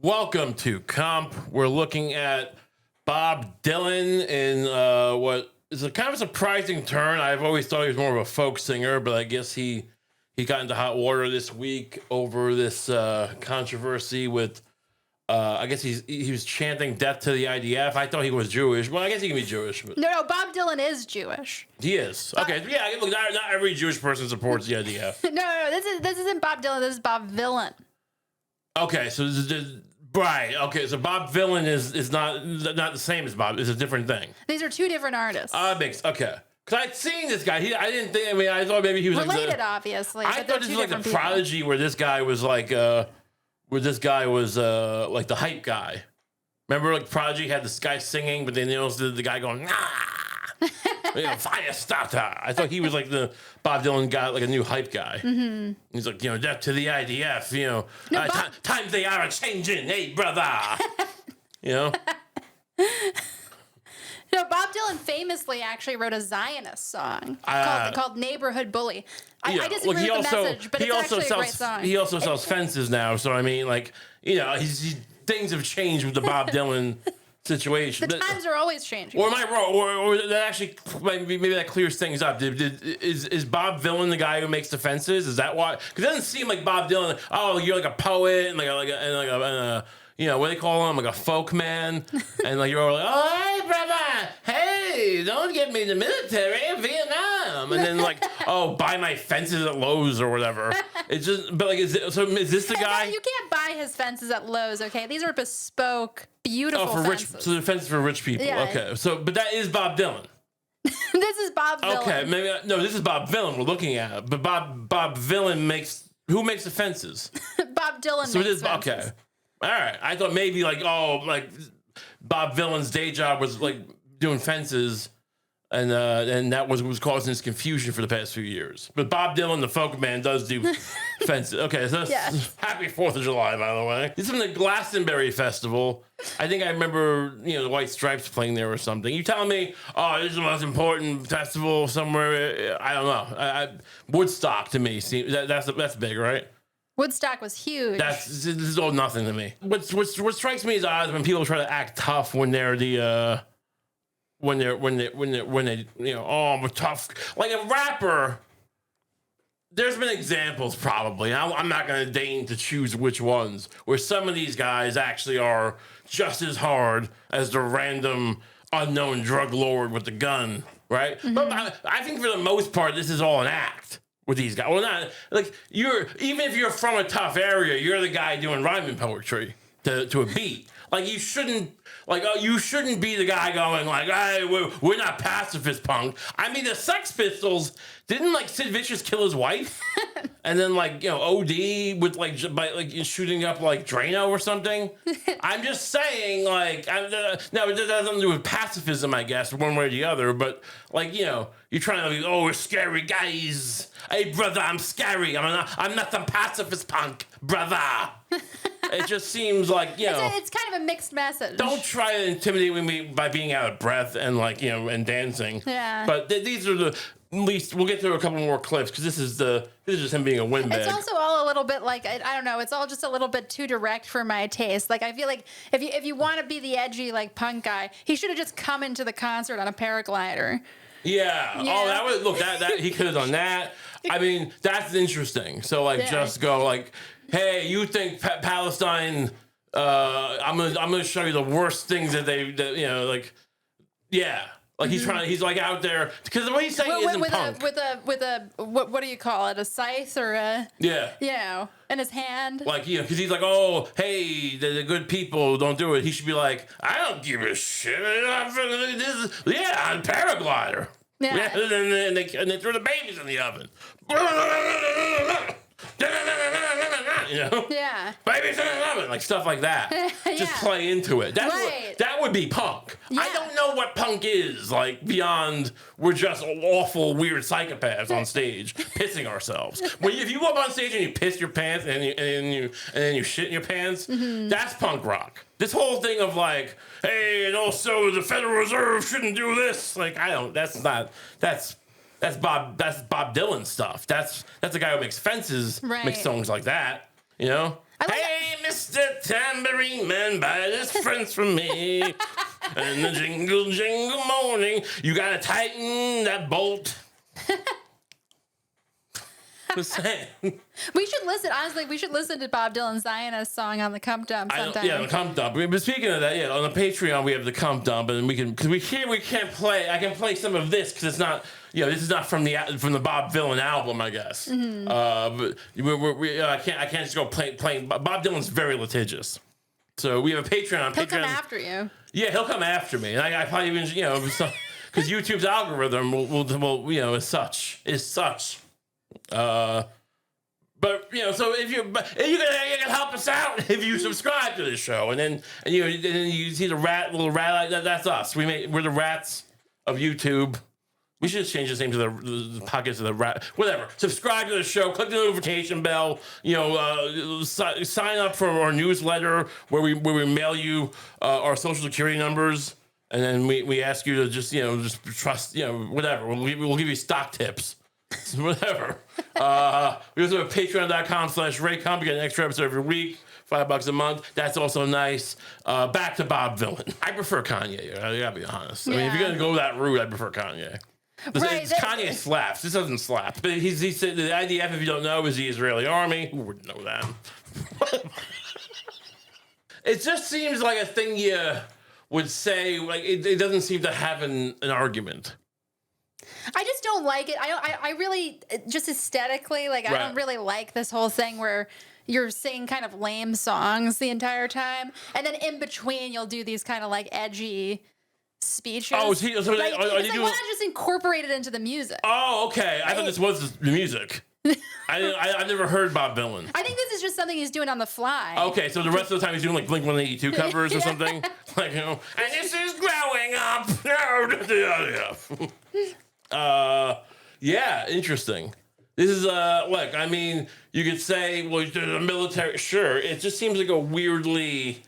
Welcome to Kump. We're looking at Bob Dylan in what is a kind of a surprising turn. I've always thought he was more of a folk singer, but I guess he got into hot water this week over this controversy with. I guess he was chanting "Death to the IDF." I thought he was Jewish. Well, I guess he can be Jewish. But No, Bob Dylan is Jewish. he is. Okay, yeah. Look, not every Jewish person supports the IDF. No, this isn't Bob Dylan. This is Bob Vylan. Okay, so right. Okay, so Bob Vylan is not the same as Bob. It's a different thing. These are two different artists. Okay. Because I'd seen this guy. I didn't think. I mean, I thought maybe he was related, like obviously. I but they're thought this two was like different the people. Prodigy, where this guy was like, like the hype guy. Remember, like Prodigy had this guy singing, but then you know the guy going, nah, fire starter. I thought he was like the Bob Dylan guy, like a new hype guy. Mm-hmm. He's like, death to the IDF. No, times they are a changing. Hey, brother. No, Bob Dylan famously actually wrote a Zionist song called "Neighborhood Bully." I disagree with the message, but it's actually a great song. He also sells fences now, so I mean, like, things have changed with the Bob Dylan situation. The times are always changing. Or am I wrong? Or that actually maybe that clears things up. Is Bob Vylan the guy who makes the fences? Is that why? Because it doesn't seem like Bob Dylan. Oh, you're like a poet and what do they call him? Like a folk man, and like you're all like, oh hey brother, hey, don't get me in the military in Vietnam, and then like, oh, buy my fences at Lowe's or whatever. It's just, but like, is this the guy? You can't buy his fences at Lowe's. Okay, these are bespoke, beautiful fences. So the fences for rich people. Yeah. Okay, but that is Bob Dylan. This is Bob Vylan. Okay, this is Bob Vylan we're looking at, but Bob Vylan makes the fences. Bob Dylan So makes it is fences. okay. All right, I thought maybe like Bob Vylan's day job was like doing fences, and that was causing this confusion for the past few years. But Bob Dylan, the folk man, does do fences. Okay, so Yes. Happy 4th of July, by the way. This is from the Glastonbury Festival. I think I remember the White Stripes playing there or something. You telling me, oh, this is the most important festival somewhere? I don't know. Woodstock to me seems that's big, right? Woodstock was huge. This is all nothing to me. What strikes me as odd is when people try to act tough when they're when they I'm tough. Like a rapper, there's been examples probably. I'm not going to deign to choose which ones where some of these guys actually are just as hard as the random unknown drug lord with the gun, right? Mm-hmm. But I think for the most part, this is all an act. With these guys, well, not like even if you're from a tough area, you're the guy doing rhyming poetry to a beat. Like you shouldn't be the guy going like, hey, we're not pacifist punk. I mean, the Sex Pistols didn't like Sid Vicious kill his wife, and then OD with by shooting up like Drano or something. I'm just saying no, it has nothing to do with pacifism, I guess, one way or the other. But you're trying to we're scary guys. Hey brother, I'm scary. I'm not some pacifist punk, brother. It just seems like it's kind of a mixed message. Don't try to intimidate me by being out of breath and and dancing. Yeah. But these are at least we'll get through a couple more clips because this is just him being a windbag. It's also all a little bit I don't know. It's all just a little bit too direct for my taste. Like I feel like if you want to be the edgy punk guy, he should have just come into the concert on a paraglider. Yeah. Oh, that was that he could have done that. I mean, that's interesting. So just go hey, you think Palestine? I'm gonna show you the worst things that yeah. Like he's trying. He's out there because what he's saying isn't punk. With a what do you call it? A scythe or a in his hand. Because he's like, oh, hey, the good people don't do it. He should be like, I don't give a shit. I'm a paraglider. Yeah. And they throw the babies in the oven. Yeah. Babies in the oven, stuff like that. Just play into it. That would be punk. Yeah. I don't know what punk is beyond we're just awful, weird psychopaths on stage pissing ourselves. If you go up on stage and you piss your pants and then you shit in your pants, that's punk rock. This whole thing of hey, and also the Federal Reserve shouldn't do this. That's Bob Dylan stuff. That's the guy who makes fences, makes songs like that. Hey, Mr. Tambourine Man, buy this friends from me. And the jingle, jingle morning, you gotta tighten that bolt. Just saying. We should listen. Honestly, we should listen to Bob Dylan's Zionist song on the Kump Dump sometime. Yeah, the Kump Dump. But speaking of that, yeah, on the Patreon we have the Kump Dump, and we can because we can't play. I can play some of this because it's not. This is not from the Bob Dylan album, I guess. Mm-hmm. But I can't just go playing. Bob Dylan's very litigious, so we have a Patreon. He'll come after you. Yeah, he'll come after me, and I probably even because YouTube's algorithm will is such. But so if you can help us out if you subscribe to the show, and then you see the little rat that's us. We're the rats of YouTube. We should just change the name to the pockets of the rat. Whatever. Subscribe to the show. Click the notification bell. Sign up for our newsletter where we mail you our social security numbers, and then we ask you to just trust whatever. We'll give you stock tips. Whatever. We also have patreon.com/RayComp. You get an extra episode every week, $5 a month. That's also nice. Back to Bob Dylan. I prefer Kanye. I gotta be honest. Yeah. I mean, if you're gonna go that route, I prefer Kanye. Right, Kanye slaps. This doesn't slap. But he said the IDF, if you don't know, is the Israeli army. Who wouldn't know that? It just seems like a thing you would say. Like it doesn't seem to have an argument. I just don't like it. I really, just aesthetically, like, I don't really like this whole thing where you're singing kind of lame songs the entire time. And then in between, you'll do these kind of like edgy speeches. Oh, why not just incorporate it into the music? Oh, okay. I thought this was the music. I've never heard Bob Dylan. I think this is just something he's doing on the fly. Okay, so the rest of the time he's doing like Blink-182 covers or something? Like, and this is growing up. Yeah, interesting. This is look, I mean, you could say, well, the military, sure. It just seems like a weirdly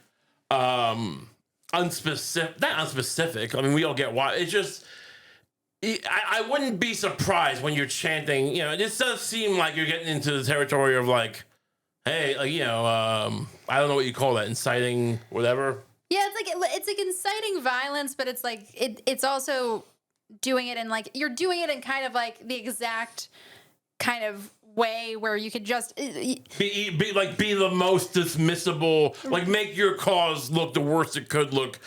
unspecific, not unspecific. I mean, we all get why. It's just, I wouldn't be surprised when you're chanting, this does seem like you're getting into the territory of like, hey, like, I don't know what you call that, inciting whatever. Yeah, it's like inciting violence, but it's like, it's also doing it in like, you're doing it in kind of like the exact kind of way where you could just be the most dismissible, like make your cause look the worst it could look,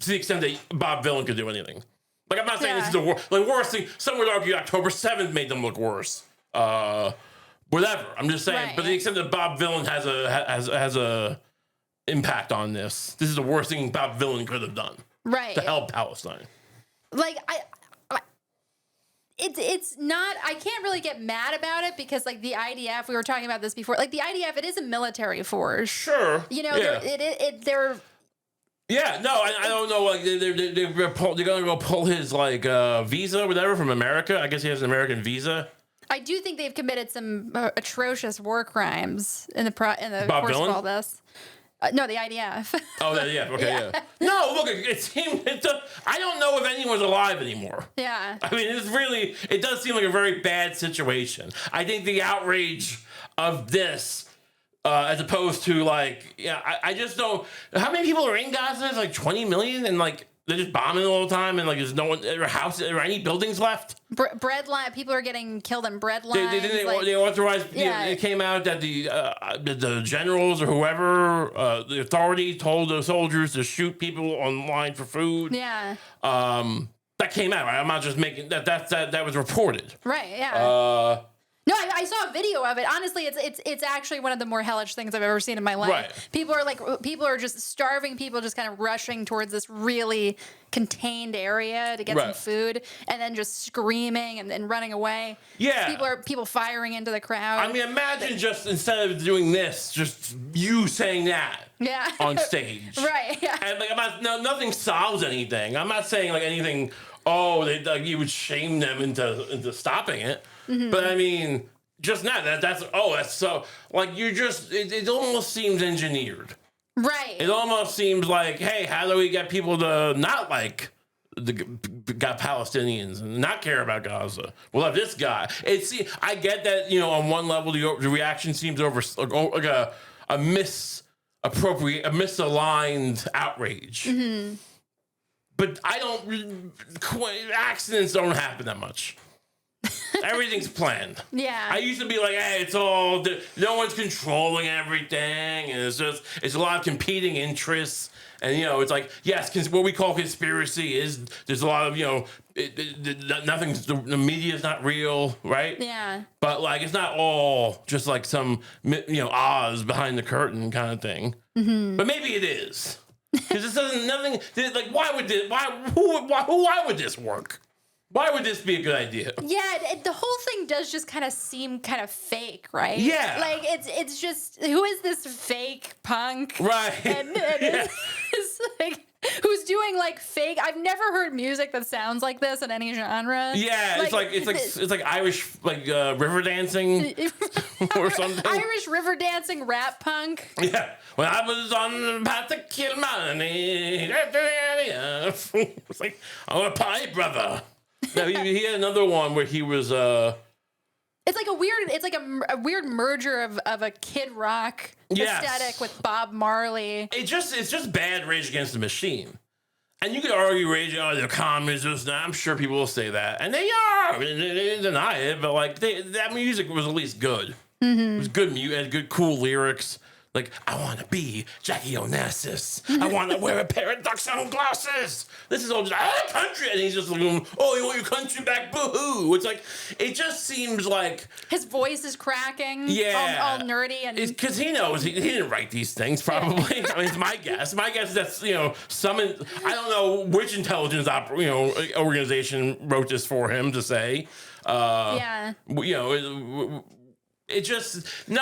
to the extent that Bob Dylan could do anything. Like, I'm not saying this is the worst thing. Some would argue October 7th made them look worse. Whatever. I'm just saying, but to the extent that Bob Dylan has a impact on this is the worst thing Bob Dylan could have done. Right. To help Palestine. Like, it's not, I can't really get mad about it because like the IDF, we were talking about this before, like the IDF, it is a military force. Sure. They're yeah, no, I don't know. Like they're gonna go pull his like visa or whatever from America. I guess he has an American visa. I do think they've committed some atrocious war crimes in the course Bob Dylan? of all this. No, the IDF. Oh, yeah. Okay, yeah. No, look, it seemed. I don't know if anyone's alive anymore. Yeah. I mean, it does seem like a very bad situation. I think the outrage of this, as opposed to like, I just don't. How many people are in Gaza? It's like 20 million, and like they're just bombing all the time, and like there's no one, or any buildings left. Breadline, people are getting killed in breadlines. They authorized. It came out that the generals or whoever, the authority told the soldiers to shoot people online for food. Yeah. That came out. Right? I'm not just making that. That was reported. Right. Yeah. No, I saw a video of it. Honestly, it's actually one of the more hellish things I've ever seen in my life. Right. People are just starving. People just kind of rushing towards this really contained area to get some food, and then just screaming and then running away. Yeah. People firing into the crowd. I mean, imagine just instead of doing this, just you saying that. Yeah. On stage. Right. Yeah. And like nothing solves anything. I'm not saying like anything. Oh, you would shame them into stopping it. Mm-hmm. But I mean, just not that's so like you just it almost seems engineered. Right. It almost seems like, hey, how do we get people to not like got Palestinians and not care about Gaza? We'll have this guy. I get that, on one level the reaction seems over like misaligned outrage. Mm-hmm. But accidents don't happen that much. Everything's planned. Yeah. I used to be like, hey, it's all, no one's controlling everything. And it's a lot of competing interests. And, it's like, yes, what we call conspiracy is, there's a lot of, the media is not real, right? Yeah. But, like, it's not all just like some, Oz behind the curtain kind of thing. Mm-hmm. But maybe it is. Because this doesn't, nothing, like, why would this work? Why would this be a good idea? Yeah, the whole thing does just kind of seem kind of fake, right? Yeah. Like, it's just, who is this fake punk? Right. And it's like, who's doing, like, fake, I've never heard music that sounds like this in any genre. Yeah, it's like Irish, like, river dancing or something. Irish river dancing rap punk. Yeah. When I was on the path to kill money, it's like, I'm a pie brother. No, he had another one where he was. It's like a weird merger of a Kid Rock aesthetic with Bob Marley. It's just bad Rage Against the Machine, and you could argue they're communists. I'm sure people will say that, and they are. They didn't deny it, but like that music was at least good. Mm-hmm. It was good music, had good cool lyrics. Like, I want to be Jackie Onassis. I want to wear a pair of duck sunglasses. This is all just, country. And he's just like, oh, you want your country back? Boo-hoo. It's like, it just seems like... His voice is cracking. Yeah. All nerdy. And because he knows. He didn't write these things, probably. I mean, it's my guess. My guess is that's, some... I don't know which intelligence organization wrote this for him to say. Yeah. It's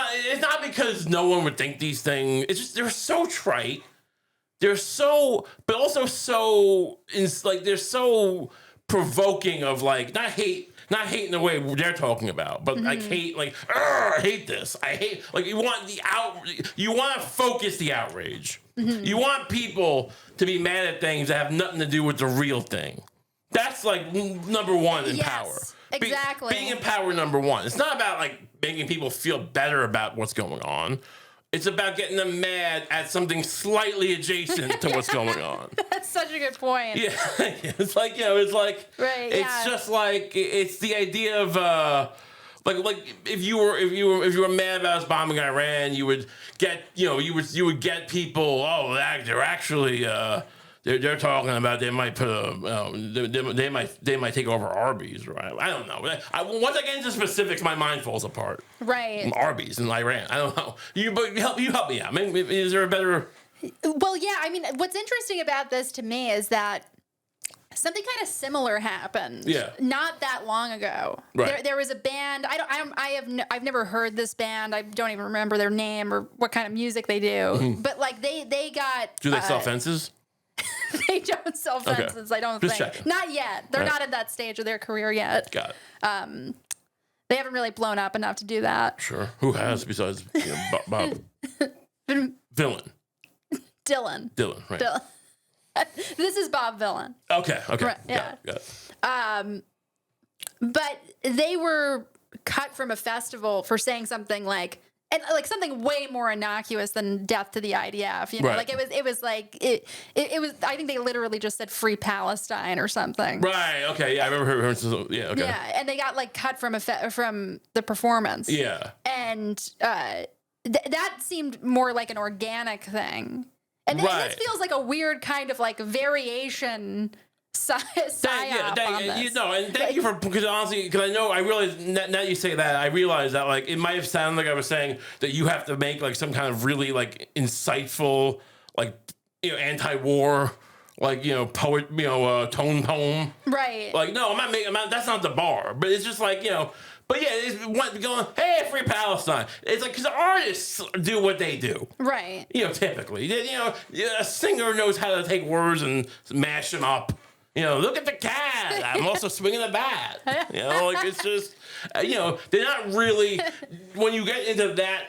not because no one would think these things. It's just they're so trite. They're so, but also so, they're so provoking of like, not hate in the way they're talking about, but like hate, like, I hate this. I hate, like, you want to focus the outrage. Mm-hmm. You want people to be mad at things that have nothing to do with the real thing. That's like number one in power. Exactly. Being in power, number one. It's not about like making people feel better about what's going on. It's about getting them mad at something slightly adjacent to what's going on. That's such a good point. Yeah, it's like right, it's just like it's the idea of like if you were mad about us bombing Iran, you would get you would get people. Oh, they're actually. They're talking about they might put they might take over Arby's, right? I don't know. Once I get into specifics, my mind falls apart. Right. Arby's in Iran. I don't know. You help me out. Maybe, is there a better? Well, yeah. I mean, what's interesting about this to me is that something kind of similar happened. Yeah. Not that long ago. Right. There was a band. I've never heard this band. I don't even remember their name or what kind of music they do. Mm-hmm. But like they got. Do they sell fences? They don't sell fences, okay. I don't think. Checking. Not yet. They're not at that stage of their career yet. Got it. They haven't really blown up enough to do that. Sure. Who has besides Bob? Vylan. Dylan, right. Dylan. This is Bob Vylan. Okay. Right, yeah. Got it. But they were cut from a festival for saying something like, and like something way more innocuous than death to the IDF, right. Like it was like it was. I think they literally just said "Free Palestine" or something. Right. Okay. Yeah, I remember her. Yeah. Okay. Yeah, and they got like cut from from the performance. Yeah. And that seemed more like an organic thing, and this feels like a weird kind of like variation. Psyop on this. And thank you for, because honestly, because I realize now you say that, I realize that like it might have sounded like I was saying that you have to make like some kind of really like insightful, like anti-war, like poet, tone poem. Right. Like no, I'm not. That's not the bar. But it's just like But yeah, it's going, hey, free Palestine. It's like, because artists do what they do. Right. Typically. A singer knows how to take words and mash them up. Look at the cat. I'm also swinging the bat. Like it's just, they're not really, when you get into that,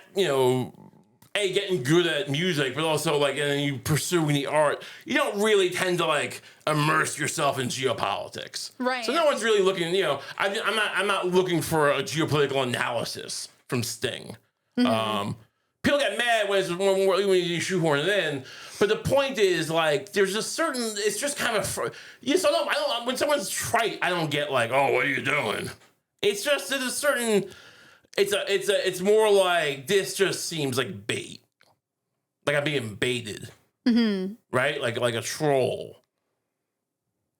getting good at music, but also like, and then you pursuing the art, you don't really tend to like immerse yourself in geopolitics. Right. So no one's really looking, I'm not looking for a geopolitical analysis from Sting. Mm-hmm. people get mad when you shoehorn it in. But the point is, like, there's a certain, it's just kind of, when someone's trite, I don't get like, oh, what are you doing? It's just, there's a certain, it's more like, this just seems like bait. Like I'm being baited. Mm-hmm. Right? Like a troll.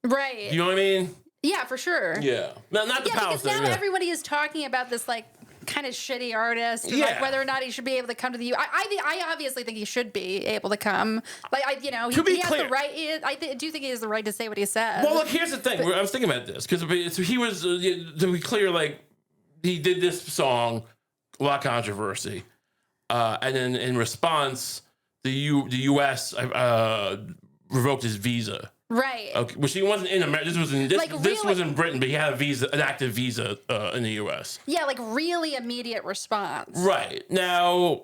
Right. You know what I mean? Yeah, for sure. Yeah. No, not the Palestinian. Because now everybody is talking about this, like, kind of shitty artist, and like whether or not he should be able to come to the U.S. I obviously think he should be able to come. Like, he has the right. I do think he has the right to say what he says. Well, look, here's the thing. I was thinking about this because he was, to be clear, like, he did this song, a lot of controversy, and then in response, the U.S. Revoked his visa. Right. Okay. Which he wasn't in America. This was in Britain, but he had an active visa in the U.S. Yeah, like really immediate response. Right. Now,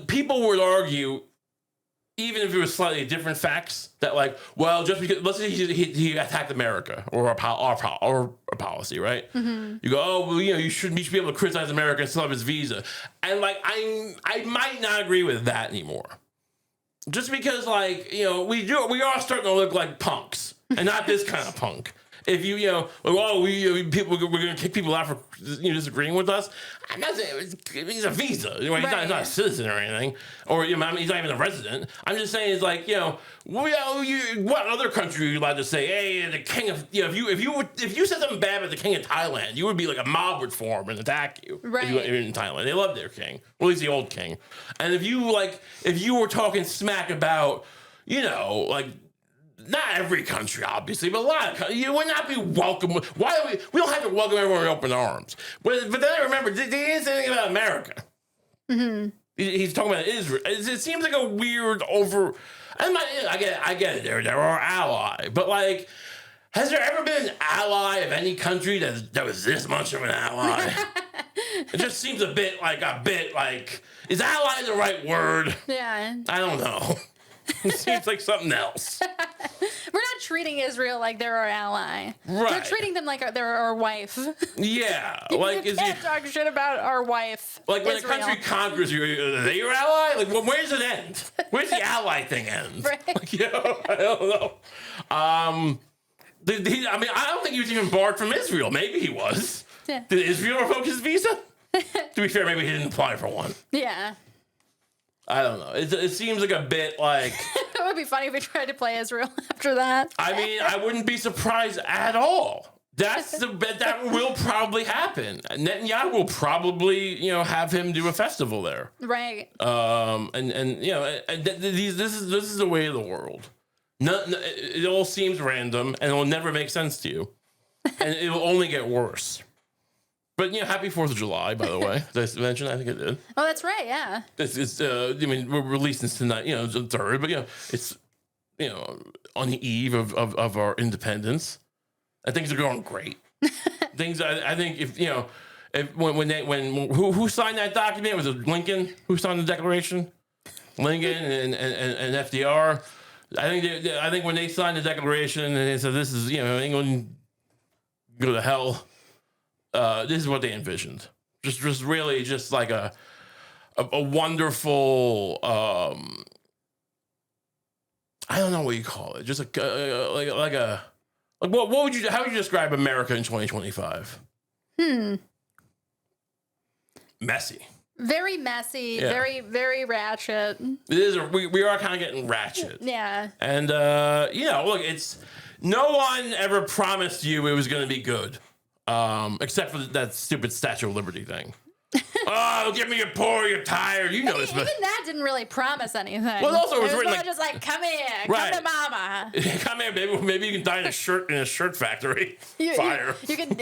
people would argue, even if it was slightly different facts, that like, well, just because let's say he attacked America or our policy, right? Mm-hmm. You go, oh, well, you should be able to criticize America and still have his visa, and like I might not agree with that anymore. Just because, like, we are starting to look like punks, and not this kind of punk. If we're going to kick people out for disagreeing with us. I'm not saying he's a visa. He's not a citizen or anything, or he's not even a resident. I'm just saying it's like what other country are you allowed to say? Hey, the king of if you said something bad about the king of Thailand, you would be like a mob would form and attack you. Right. If you were in Thailand, they love their king, or at least the old king. And if you were talking smack about not every country, obviously, but a lot of countries, you would not be welcome. Why we don't have to welcome everyone with open arms. But then I remember, they didn't say anything about America. Mm-hmm. He's talking about Israel. It seems like a weird I get it. They're our ally. But, like, has there ever been an ally of any country that was this much of an ally? It just seems a bit like, is ally the right word? Yeah. I don't know. It seems like something else. We're not treating Israel like they're our ally. Right. They're treating them like they're our wife. Yeah. You can't talk shit about our wife. Like when Israel. a country conquers you, are they your ally? Like, where does it end? Where's the ally thing end? Right. Like, I don't know. I don't think he was even barred from Israel. Maybe he was. Yeah. Did Israel revoke his visa? To be fair, maybe he didn't apply for one. Yeah. I don't know. It seems like a bit like... It would be funny if we tried to play Israel after that. I mean, I wouldn't be surprised at all. That will probably happen. Netanyahu will probably, have him do a festival there. Right. This is the way of the world. It all seems random, and it will never make sense to you. And it will only get worse. But happy 4th of July, by the way. Did I mention? I think I did. Oh, that's right. Yeah. We're releasing this tonight. It's the 3rd, but it's on the eve of our independence, and things are going great. Things I think who signed that document? Was it Lincoln who signed the Declaration? Lincoln and FDR. I think when they signed the Declaration and they said this is England go to hell. This is what they envisioned. Just really just like a wonderful, I don't know what you call it. Just how would you describe America in 2025? Messy. Very messy. Yeah. Very, very ratchet. It is. We are kind of getting ratchet. Yeah. And look, it's no one ever promised you it was going to be good. Except for that stupid Statue of Liberty thing. Oh, give me your poor, you're tired. You know this. Even that didn't really promise anything. Well, also, it was more just like, come here, right. Come to mama. Come here, maybe you can die in a shirt factory. Fire. You can.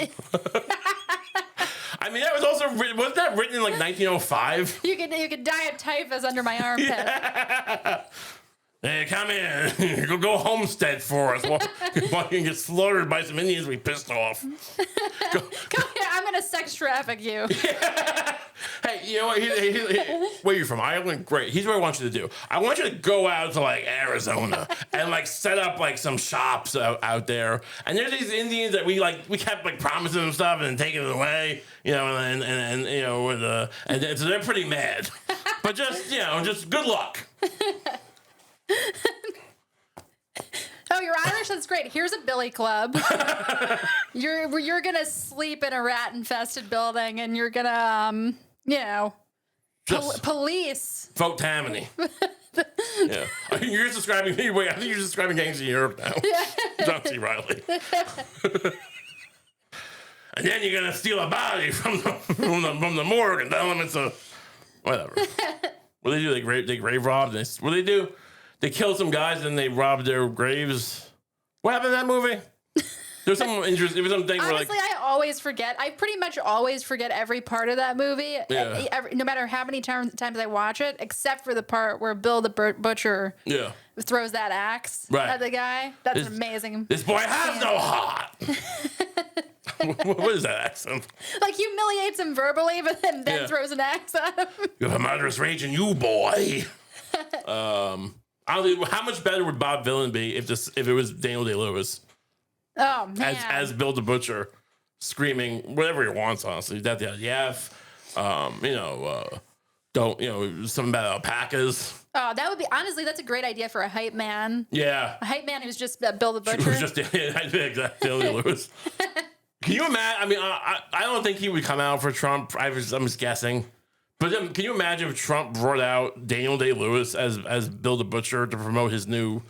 I mean, that was also wasn't that written in like 1905? You could die of typhus under my armpit. Yeah. Hey, come in. Go homestead for us. While you can get slaughtered by some Indians we pissed off. Come here. I'm going to sex traffic you. Yeah. Hey, you know what? Where you from? Ireland? Great. Here's what I want you to do. I want you to go out to like Arizona and like set up like some shops out there. And there's these Indians that we kept like promising them stuff and then taking it away, you know, and you know, and so they're pretty mad. But just, you know, just good luck. Oh, you're Irish? That's great. Here's a billy club. You're gonna sleep in a rat-infested building, and you're gonna, you know, police. Vote Tammany. Yeah. You're just describing me. Wait, I think you're just describing gangs in Europe now. John C. Reilly. And then you're gonna steal a body from the morgue and tell them it's a whatever. What do they do? They grave robbed. What do they do? They killed some guys and they robbed their graves. What happened in that movie? There's some interesting. It was something where honestly, I always forget. I pretty much always forget every part of that movie. Yeah. No matter how many times I watch it, except for the part where Bill the Butcher throws that axe at the guy. That's amazing. This boy has no heart. What is that accent? Like humiliates him verbally, but then throws an axe at him. You have a murderous rage in you, boy. How much better would Bob Vylan be if it was Daniel Day-Lewis? Oh man, as Bill the Butcher, screaming whatever he wants. Honestly, that don't something about alpacas. Oh, that would be honestly. That's a great idea for a hype man. Yeah, a hype man who's just Bill the Butcher. Who's just Daniel Day-Lewis. Can you imagine? I mean, I don't think he would come out for Trump. I'm just guessing. But then, can you imagine if Trump brought out Daniel Day-Lewis as Bill the Butcher to promote his new?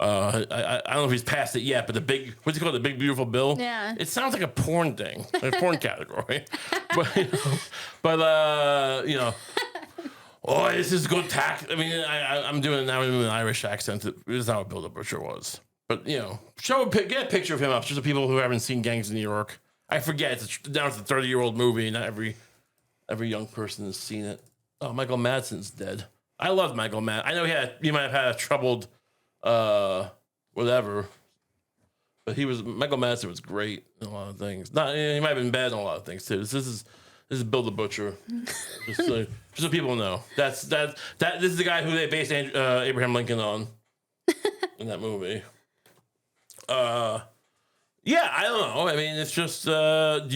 I don't know if he's passed it yet, but what's he called? The Big Beautiful Bill. Yeah. It sounds like a porn thing, like a porn category. Oh, this is good tax. I mean, I'm doing it now in an Irish accent. It's not what Bill the Butcher was. But, you know, get a picture of him up just so people who haven't seen Gangs of New York. I forget. Now it's a 30-year-old movie. Not every young person has seen it. Oh, Michael Madsen's dead. I love Michael Madsen. I know he might have had a troubled whatever. But Michael Madsen was great in a lot of things. He might have been bad in a lot of things too. This is Bill the Butcher. just so people know. This is the guy who they based Abraham Lincoln on in that movie. Yeah, I don't know. I mean, it's just because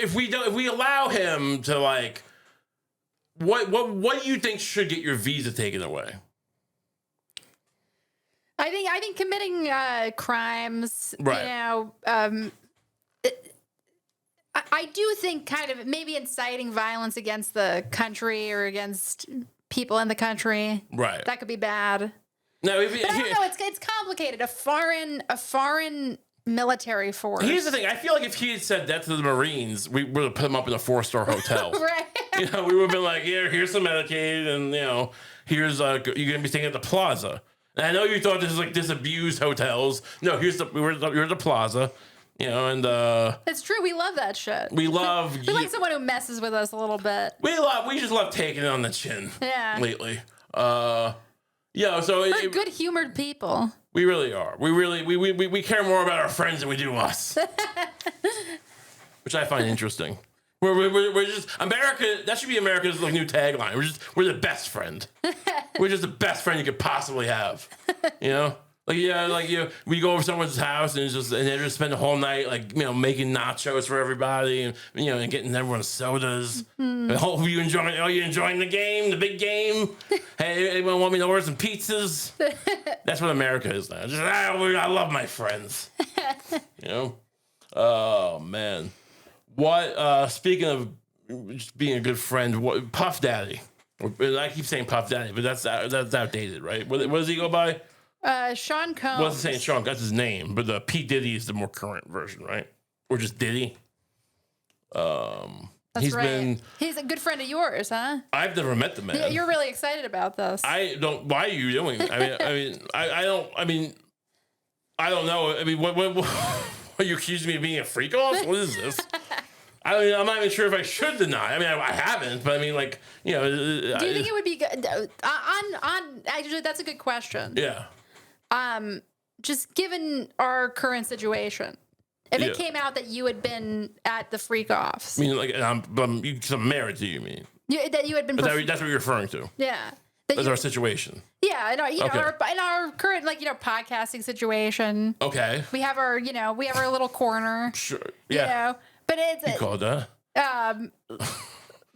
if we allow him to like what do you think should get your visa taken away? I think committing crimes, right. You know, I do think kind of maybe inciting violence against the country or against people in the country. Right. That could be bad. No, but I don't know. It's complicated. A foreign military force. Here's the thing. I feel like if he had said that to the Marines, we would have put him up in a 4-star hotel. Right. You know, we would have been like, here's some Medicaid, and you know, here's you're gonna be staying at the Plaza. And I know you thought this was like disabused hotels. No, you're at the Plaza. You know, and it's true. We love that shit. We love. We like someone who messes with us a little bit. We just love taking it on the chin. Yeah. Lately. Yeah. So we're good humored people. We really are. We care more about our friends than we do us, which I find interesting. We're just America. That should be America's like new tagline. We're the best friend. We're just the best friend you could possibly have. You know. We go over someone's house and they just spend the whole night making nachos for everybody and and getting everyone sodas. Mm-hmm. I hope you enjoying the game, the big game. Hey, anyone want me to order some pizzas? That's what America is now. I love my friends. You know? Oh man. What speaking of just being a good friend, Puff Daddy. I keep saying Puff Daddy, but that's outdated, right? What does he go by? Sean Combs. Wasn't saying Sean, that's his name, but the P. Diddy is the more current version, right? Or just Diddy. That's right. He's a good friend of yours, huh? I've never met the man. You're really excited about this. I don't. Why are you doing? I don't. I don't know. I mean, what are you accusing me of being a freak off? What is this? I'm not even sure if I should deny. I mean, I haven't, but I mean, do you think it would be good? Actually, that's a good question. Yeah. Just given our current situation, If it came out that you had been at the freak offs. I mean, like, I'm married to you, mean? That you had been... That's what you're referring to. Yeah. That's our situation. Yeah, in our current, like, podcasting situation. Okay. We have our, little corner. Sure. Yeah. But it's... You called that?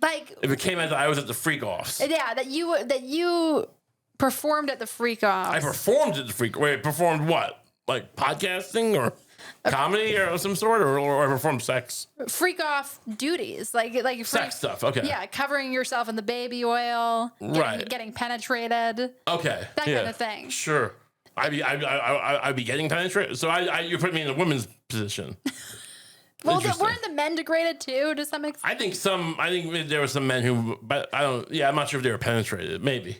Like... If it came out that I was at the freak offs. Yeah, that you performed at the freak offs. I performed at the freak... Wait, performed what? Like podcasting or comedy or some sort? Or I performed sex? Freak off duties. Like sex stuff, okay. Yeah, covering yourself in the baby oil. Getting penetrated. Okay. That kind of thing. Sure. I'd be getting penetrated. So you put me in a woman's position. Well, weren't the men degraded too to some extent? I think there were some men who, but I'm not sure if they were penetrated. Maybe.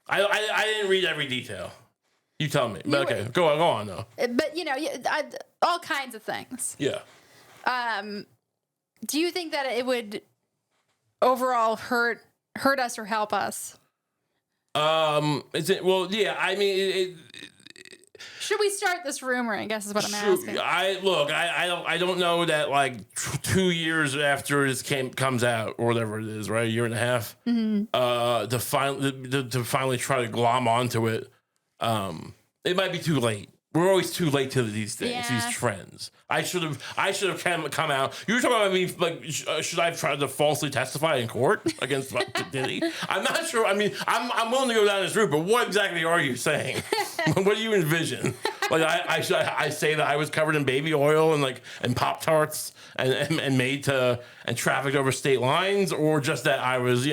I didn't read every detail. You tell me. But okay, go on though. But all kinds of things. Yeah. Do you think that it would overall hurt us or help us? Is it? Well, yeah. I mean, should we start this rumor? I guess is what I'm asking. I don't know that like 2 years after this comes out or whatever it is, right? A year and a half. Mm-hmm. To finally try to glom onto it. It might be too late. We're always too late to these things, these trends. I should have come out. You were talking about me, like, should I have tried to falsely testify in court against Diddy? I'm not sure. I mean, I'm willing to go down this route, but what exactly are you saying? What do you envision? Like, I say that I was covered in baby oil and Pop-Tarts and made to and trafficked over state lines, or just that I was,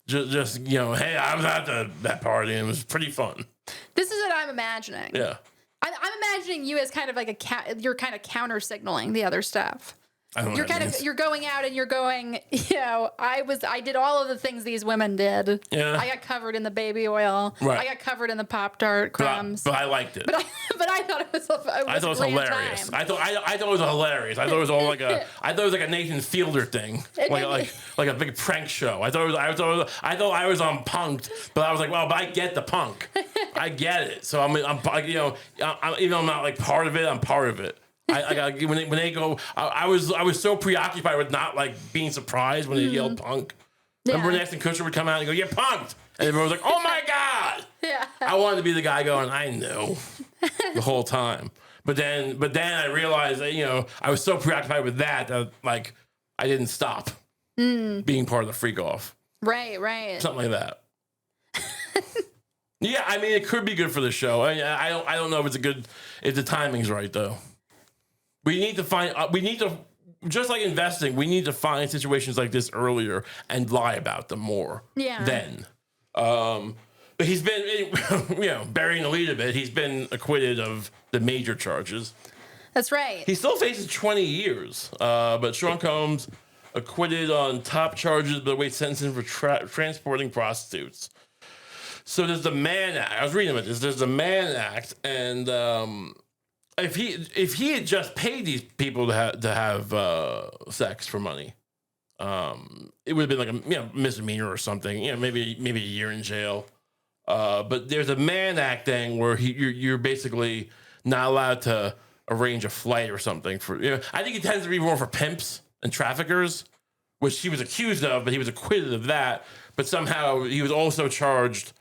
just hey, I was at that party and it was pretty fun. This is what I'm imagining. Yeah. I'm imagining you as kind of like you're kind of counter signaling the other stuff. You're going out and you're going, I did all of the things these women did. Yeah. I got covered in the baby oil. Right. I got covered in the Pop-Tart crumbs. But I liked it. But I thought it was hilarious. Time. I thought it was hilarious. I thought it was all like a Nathan Fielder thing. Like a big prank show. I thought I was on Punk'd, but I was like, well, but I get the punk. I get it. So I'm even though I'm not like part of it, I'm part of it. When they go, I was so preoccupied with not like being surprised when they yelled punk. Yeah. Remember when Ashton Kutcher would come out and go, "You're punked," and everyone was like, "Oh my god!" Yeah. I wanted to be the guy going, "I know," the whole time. But then I realized that I was so preoccupied with that like I didn't stop being part of the freak off. Right. Something like that. Yeah, I mean, it could be good for the show. I don't know if the timing's right though. We need to just like investing, we need to find situations like this earlier and lie about them more. Yeah. Then. But he's been, burying the lead a bit, he's been acquitted of the major charges. That's right. He still faces 20 years. But Sean Combs acquitted on top charges, but awaits sentencing for transporting prostitutes. So there's the Mann Act. I was reading about this. There's the Mann Act, and if he had just paid these people to have sex for money, it would have been like a misdemeanor or something. Maybe a year in jail. But there's a Mann Act thing where you're basically not allowed to arrange a flight or something for. I think it tends to be more for pimps and traffickers, which he was accused of, but he was acquitted of that. But somehow he was also charged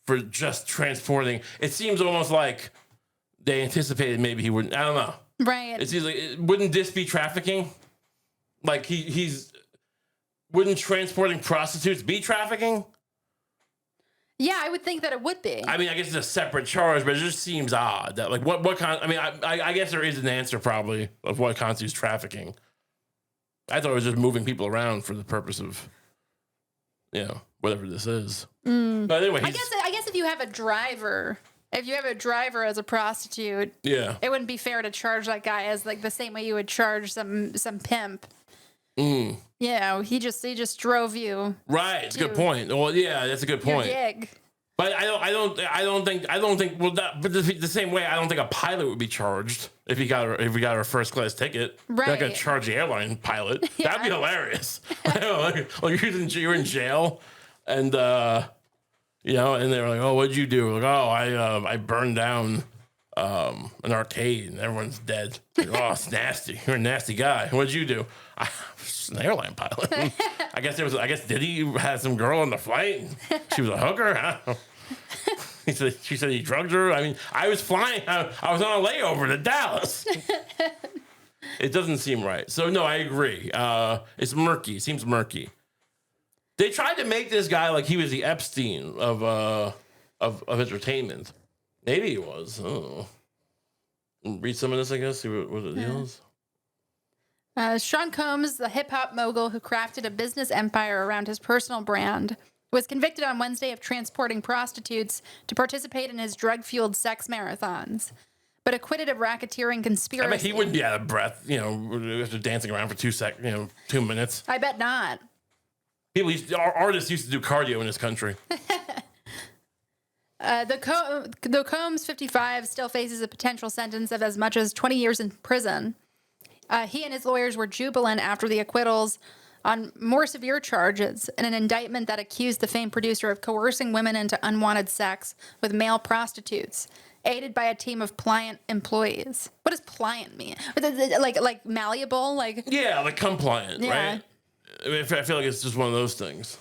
for just transporting. It seems almost like they anticipated maybe he wouldn't. I don't know. Right. It seems like wouldn't this be trafficking? Like wouldn't transporting prostitutes be trafficking? Yeah, I would think that it would be. I mean, I guess it's a separate charge, but it just seems odd that like what kind. I mean, I guess there is an answer probably of what constitutes trafficking. I thought it was just moving people around for the purpose of, whatever this is. But anyway, I guess if you have a driver. If you have a driver as a prostitute, it wouldn't be fair to charge that guy as like the same way you would charge some pimp. He just drove you. Right, it's a good point. Well, yeah, that's a good point. Your gig. But I don't think. Well, but the same way, I don't think a pilot would be charged if he got a first class ticket. Right. They're not gonna charge the airline pilot. Yeah. That'd be hilarious. Like you're in jail, and. And they were like, "Oh, what'd you do?" Like, "Oh, I burned down an arcade and everyone's dead. Like, oh, it's nasty. You're a nasty guy. What'd you do? I was an airline pilot. I guess Diddy had some girl on the flight. She was a hooker. I don't know. She said he drugged her. I mean, I was flying. I was on a layover to Dallas. It doesn't seem right. So no, I agree. It's murky. It seems murky. They tried to make this guy like he was the Epstein of entertainment. Maybe he was. I don't know. Read some of this, I guess. See what the deal is. Sean Combs, the hip-hop mogul who crafted a business empire around his personal brand, was convicted on Wednesday of transporting prostitutes to participate in his drug-fueled sex marathons, but acquitted of racketeering conspiracy. I bet he wouldn't be out of breath, after dancing around for 2 minutes. I bet not. Artists used to do cardio in this country. The Combs, 55, still faces a potential sentence of as much as 20 years in prison. He and his lawyers were jubilant after the acquittals on more severe charges in an indictment that accused the famed producer of coercing women into unwanted sex with male prostitutes, aided by a team of pliant employees. What does pliant mean? Like malleable? Yeah, like compliant, yeah. Right? I mean, I feel like it's just one of those things,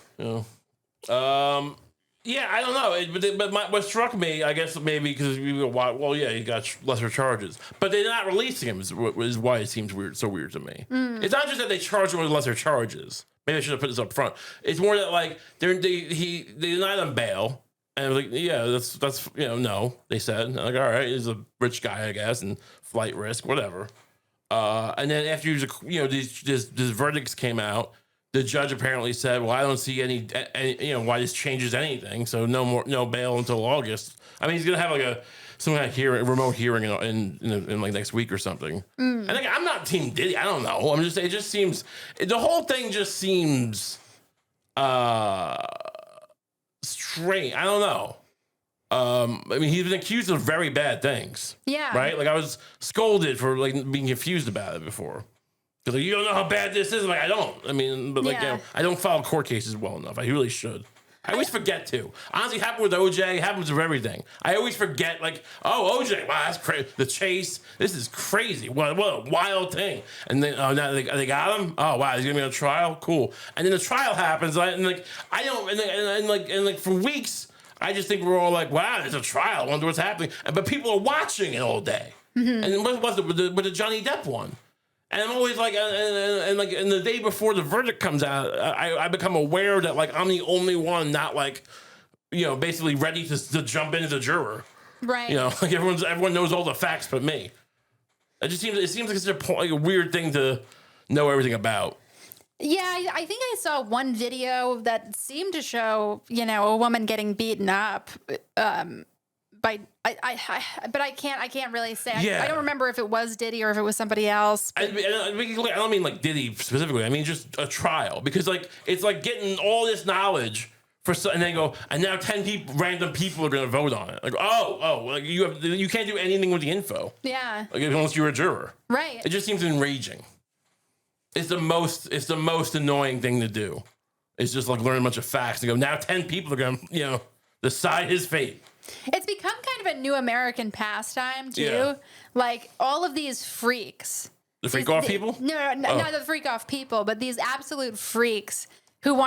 Yeah, I don't know. But what struck me, I guess maybe because he got lesser charges. But they're not releasing him is why it seems weird, so weird to me. It's not just that they charge him with lesser charges. Maybe I should have put this up front. It's more that like they denied him bail. And I was like, yeah, that's no, they said. And I'm like, all right, he's a rich guy, I guess, and flight risk, whatever. And then after these verdicts came out, the judge apparently said, well, I don't see any why this changes anything. So no bail until August. I mean, he's going to have some kind of remote hearing in like next week or something. And I'm not Team Diddy. I don't know. It just seems, the whole thing just seems strange. I don't know. I mean, he's been accused of very bad things. Yeah. Right? Like I was scolded for like being confused about it before. Because you don't know how bad this is. I'm like, I don't. I mean, but I don't follow court cases well enough. I really should. I always forget to. Honestly, it happened with OJ. It happens with everything. I always forget, like, oh, OJ, wow, that's crazy. The chase, this is crazy. What a wild thing. And then now they got him. Oh wow, he's gonna be on a trial. Cool. And then the trial happens, and for weeks, I just think we're all like, wow, there's a trial. I wonder what's happening. But people are watching it all day. Mm-hmm. And what was it with the Johnny Depp one? And I'm always like, and the day before the verdict comes out, I become aware that like I'm the only one not like, basically ready to jump into the juror. Right. Like everyone knows all the facts but me. It seems like such a weird thing to know everything about. Yeah, I think I saw one video that seemed to show, a woman getting beaten up. But I can't really say. I don't remember if it was Diddy or if it was somebody else. I don't mean like Diddy specifically. I mean just a trial, because like it's like getting all this knowledge and then go, and now 10 random people are going to vote on it. Like like you can't do anything with the info. Yeah. Like unless you're a juror. Right. It just seems enraging. It's the most annoying thing to do. It's just like learn a bunch of facts and go, now 10 people are going to decide his fate. It's become kind of a new American pastime, too. Yeah. Like, all of these freaks. The freak-off people? No, not the freak-off people, but these absolute freaks who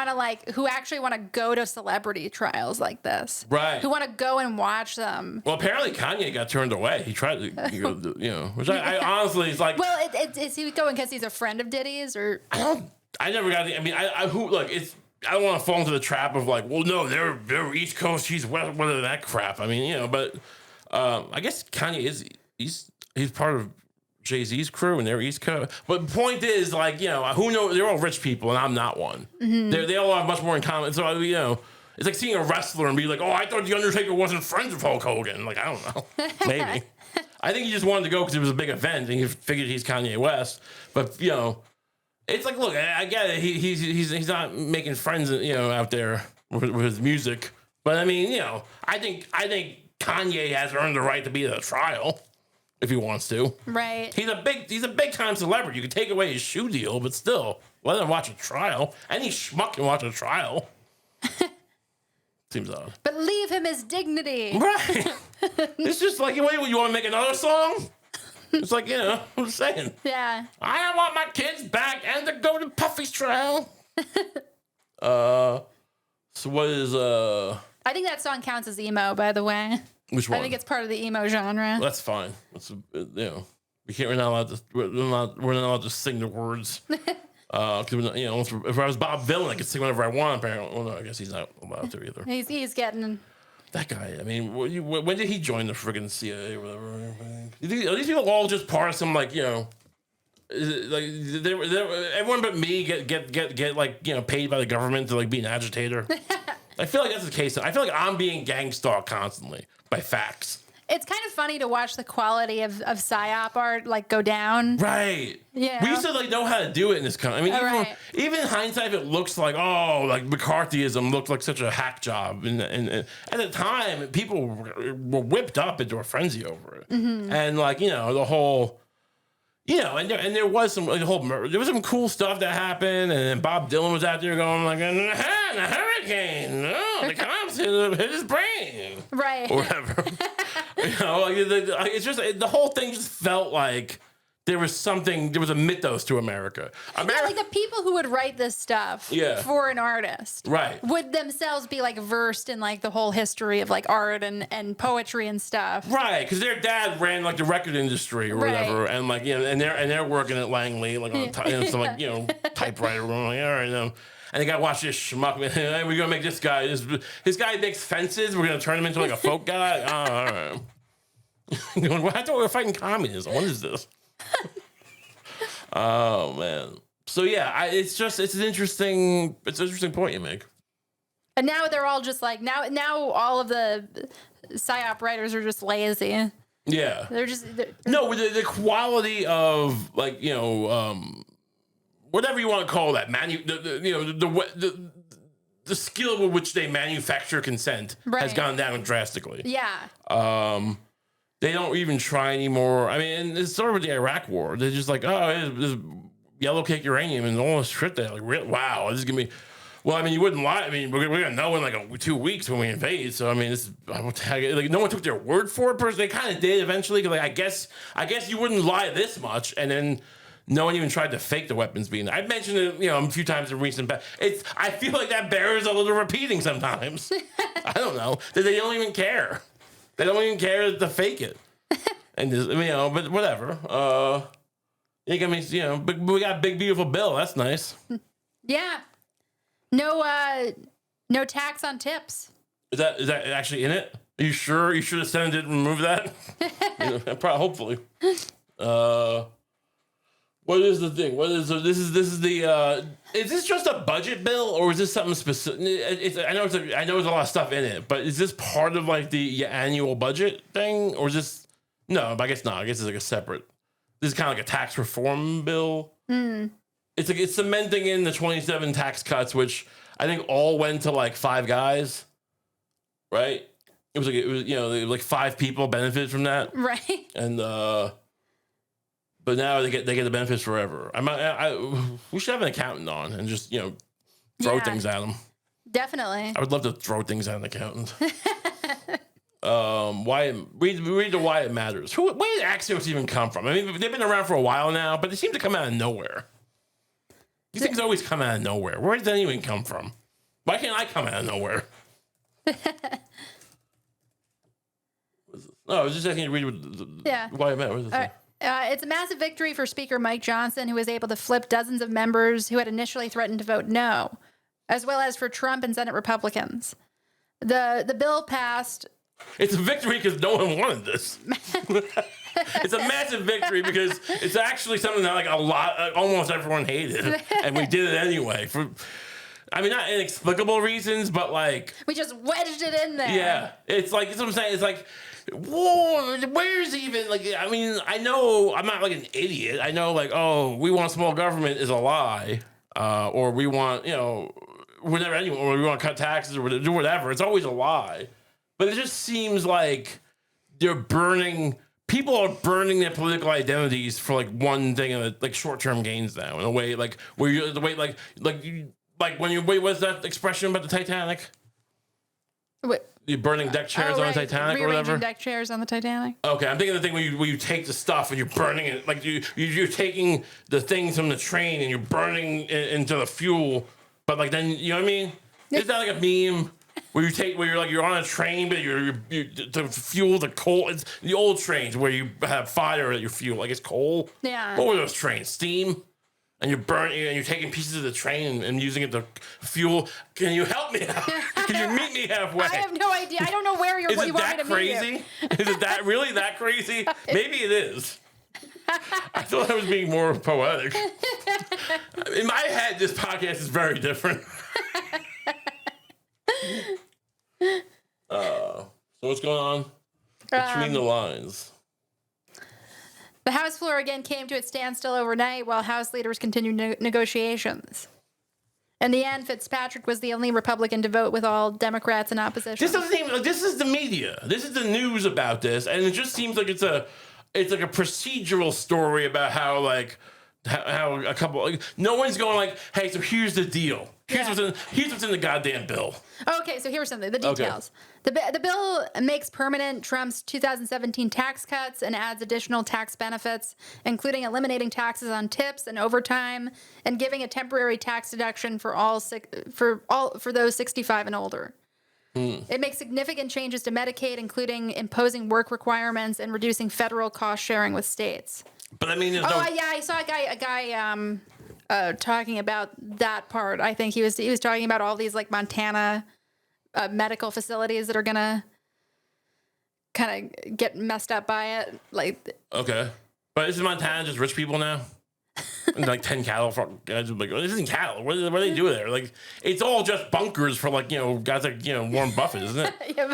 actually want to go to celebrity trials like this. Right. Who want to go and watch them. Well, apparently Kanye got turned away. He tried to, which I honestly, it's like... Well, is he going because he's a friend of Diddy's, or... I never got the... I mean, I don't want to fall into the trap of like, well, no, they're East Coast, he's West, whether that crap. I mean, but I guess Kanye he's part of Jay-Z's crew and they're East Coast. But the point is, like, who knows? They're all rich people and I'm not one. Mm-hmm. They all have much more in common. So, it's like seeing a wrestler and be like, oh, I thought The Undertaker wasn't friends with Hulk Hogan. Like, I don't know. Maybe. I think he just wanted to go because it was a big event and he figured he's Kanye West. But, it's like, look, I get it. He's not making friends, out there with his music. But I mean, I think Kanye has earned the right to be at a trial if he wants to. Right. He's a big time celebrity. You can take away his shoe deal, but still let him watch a trial. Any schmuck can watch a trial. Seems odd. But leave him his dignity. Right. It's just like, wait, you want to make another song? It's like, I'm saying. Yeah. I want my kids back and to go to Puffy's trial. So what is I think that song counts as emo, by the way. Which one? I think it's part of the emo genre. That's fine. That's we're not allowed to sing the words. Because if I was Bob Vylan, I could sing whatever I want. Apparently, well, no, I guess he's not allowed to either. He's getting that guy. I mean, when did he join the friggin' CIA or whatever? Are these people all just part of some like everyone but me get like paid by the government to like be an agitator? I feel like that's the case. I feel like I'm being gang stalked constantly by facts. It's kind of funny to watch the quality of Psyop art like go down. Right. Yeah. We used to like know how to do it in this country. I mean, even in hindsight, it looks like like McCarthyism looked like such a hack job. And at the time, people were whipped up into a frenzy over it. Mm-hmm. And like the whole. And there was some there was some cool stuff that happened, and then Bob Dylan was out there going like, "The hurricane, no, the cops hit his brain, right, or whatever." It's just the whole thing just felt like there was a mythos to America. Like the people who would write this stuff for an artist, right, would themselves be like versed in like the whole history of like art and poetry and stuff, right? Because their dad ran like the record industry or whatever, and like and they're working at Langley like on some like typewriter room, like all right, and they got to watch this schmuck. Hey, we're gonna make this guy. This guy makes fences. We're gonna turn him into like a folk guy. All right. I thought we were fighting communism. What is this? Oh man. So yeah, it's an interesting point you make. And now they're all just like now all of the psyop writers are just lazy. Yeah. They're no, the quality of like whatever you want to call that the skill with which they manufacture consent has gone down drastically. Yeah. They don't even try anymore. I mean, and it's sort of with the Iraq war. They're just like, it's yellow cake uranium and all this shit. They're like, wow, this is gonna be. Well, I mean, you wouldn't lie. I mean, we're gonna know in like 2 weeks when we invade. So I mean, like no one took their word for it. Personally, they kind of did eventually. Cause like I guess you wouldn't lie this much, and then no one even tried to fake the weapons being there. I've mentioned it, a few times in recent past. I feel like that bears a little repeating sometimes. I don't know. They don't even care. They don't even care to fake it. And just, but whatever. We got Big Beautiful Bill. That's nice. Yeah. No tax on tips. Is that actually in it? Are you sure? You should have said it didn't remove that? Probably, hopefully. What is the thing? This is the is this just a budget bill or is this something specific? I know there's a lot of stuff in it, but is this part of like the annual budget thing or is this no, but I guess not. I guess it's like a separate. This is kind of like a tax reform bill. Mm. It's cementing in the 27 tax cuts, which I think all went to like 5 guys, right? It was like 5 people benefited from that, right? And but now they get the benefits forever. We should have an accountant on and just throw things at them. Definitely. I would love to throw things at an accountant. Read the why it matters. Where did Axios even come from? I mean, they've been around for a while now, but they seem to come out of nowhere. These things always come out of nowhere. Where did that even come from? Why can't I come out of nowhere? No, I was just asking you to read why it matters. It's a massive victory for Speaker Mike Johnson, who was able to flip dozens of members who had initially threatened to vote no, as well as for Trump and Senate Republicans. The bill passed. It's a victory because no one wanted this. It's a massive victory because it's actually something that like almost everyone hated, and we did it anyway. Not inexplicable reasons, but like we just wedged it in there. Yeah, it's like that's what I'm saying. It's like, whoa, where's even like? I mean, I know I'm not like an idiot. I know like, oh, we want small government is a lie, or we want whatever anyone, or we want to cut taxes or do whatever. It's always a lie. But it just seems like people are burning their political identities for like one thing, like short-term gains now, in a way like where you the way like when you what's that expression about the Titanic? What? The burning deck chairs on the Titanic or Rearranging whatever. deck chairs on the Titanic. Okay, I'm thinking of the thing where you take the stuff and you're burning it, like you're taking the things from the train and you're burning it into the fuel, but like then you know what I mean? Is that like a meme where you're on a train but you to fuel the coal? It's the old trains where you have fire at your fuel, like it's coal. Yeah. What were those trains? Steam. And you're burning, and you're taking pieces of the train and using it to fuel. Can you help me out? Can you meet me halfway? I have no idea. I don't know where you want me to meet you. Is it that really that crazy? Maybe it is. I thought I was being more poetic. In my head, this podcast is very different. So what's going on between the lines? The House floor again came to its standstill overnight while House leaders continued negotiations. In the end, Fitzpatrick was the only Republican to vote with all Democrats in opposition. This doesn't seem like this is the media. This is the news about this, and it just seems like it's like a procedural story about how a couple no one's going like, hey, so here's the deal. Here's what's in the goddamn bill. Okay, so here's something. The details. Okay. The bill makes permanent Trump's 2017 tax cuts and adds additional tax benefits, including eliminating taxes on tips and overtime, and giving a temporary tax deduction for those 65 and older. It makes significant changes to Medicaid, including imposing work requirements and reducing federal cost sharing with states. But I mean, I saw a guy talking about that part. I think he was talking about all these like Montana medical facilities that are gonna kind of get messed up by it. Like, okay, but isn't Montana just rich people now? And like 10 cattle for guys like, this isn't cattle. What do they do there? Like, it's all just bunkers for like guys like Warren Buffett, isn't it? Yeah,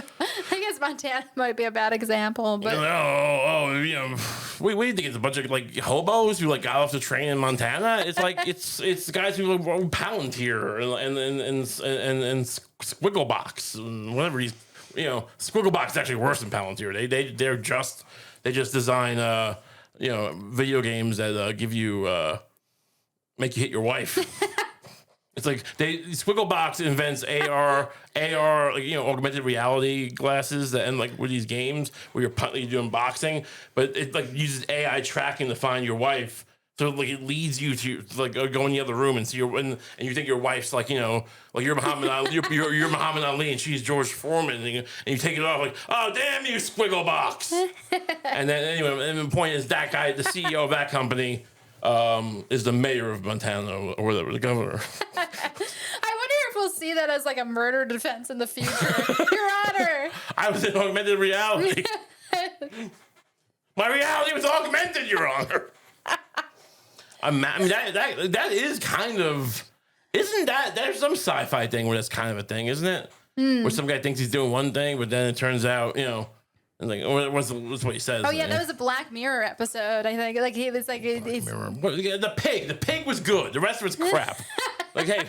I guess Montana might be a bad example, but what do you think? It's a bunch of like hobos who like got off the train in Montana. It's like it's the guys who like Palantir and Squigglebox and whatever these Squigglebox is actually worse than Palantir. They just design video games that give you make you hit your wife. It's like Squigglebox invents AR, augmented reality glasses that end like with these games where you're doing boxing, but it like uses AI tracking to find your wife. So like it leads you to like go in the other room and see and you think your wife's like like you're Muhammad Ali, you're Muhammad Ali and she's George Foreman and you take it off like, oh damn you Squigglebox. And then anyway, and the point is that guy, the CEO of that company, is the mayor of Montana or whatever, the governor. I wonder if we'll see that as like a murder defense in the future. Your Honor, I was in augmented reality. My reality was augmented, Your Honor. I mean, that is kind of, isn't that, there's some sci-fi thing where that's kind of a thing, isn't it? Where some guy thinks he's doing one thing, but then it turns out, and like, what's what he says. Oh yeah, that was a Black Mirror episode, I think. Like he was like, the pig was good. The rest of it's crap. Like, hey,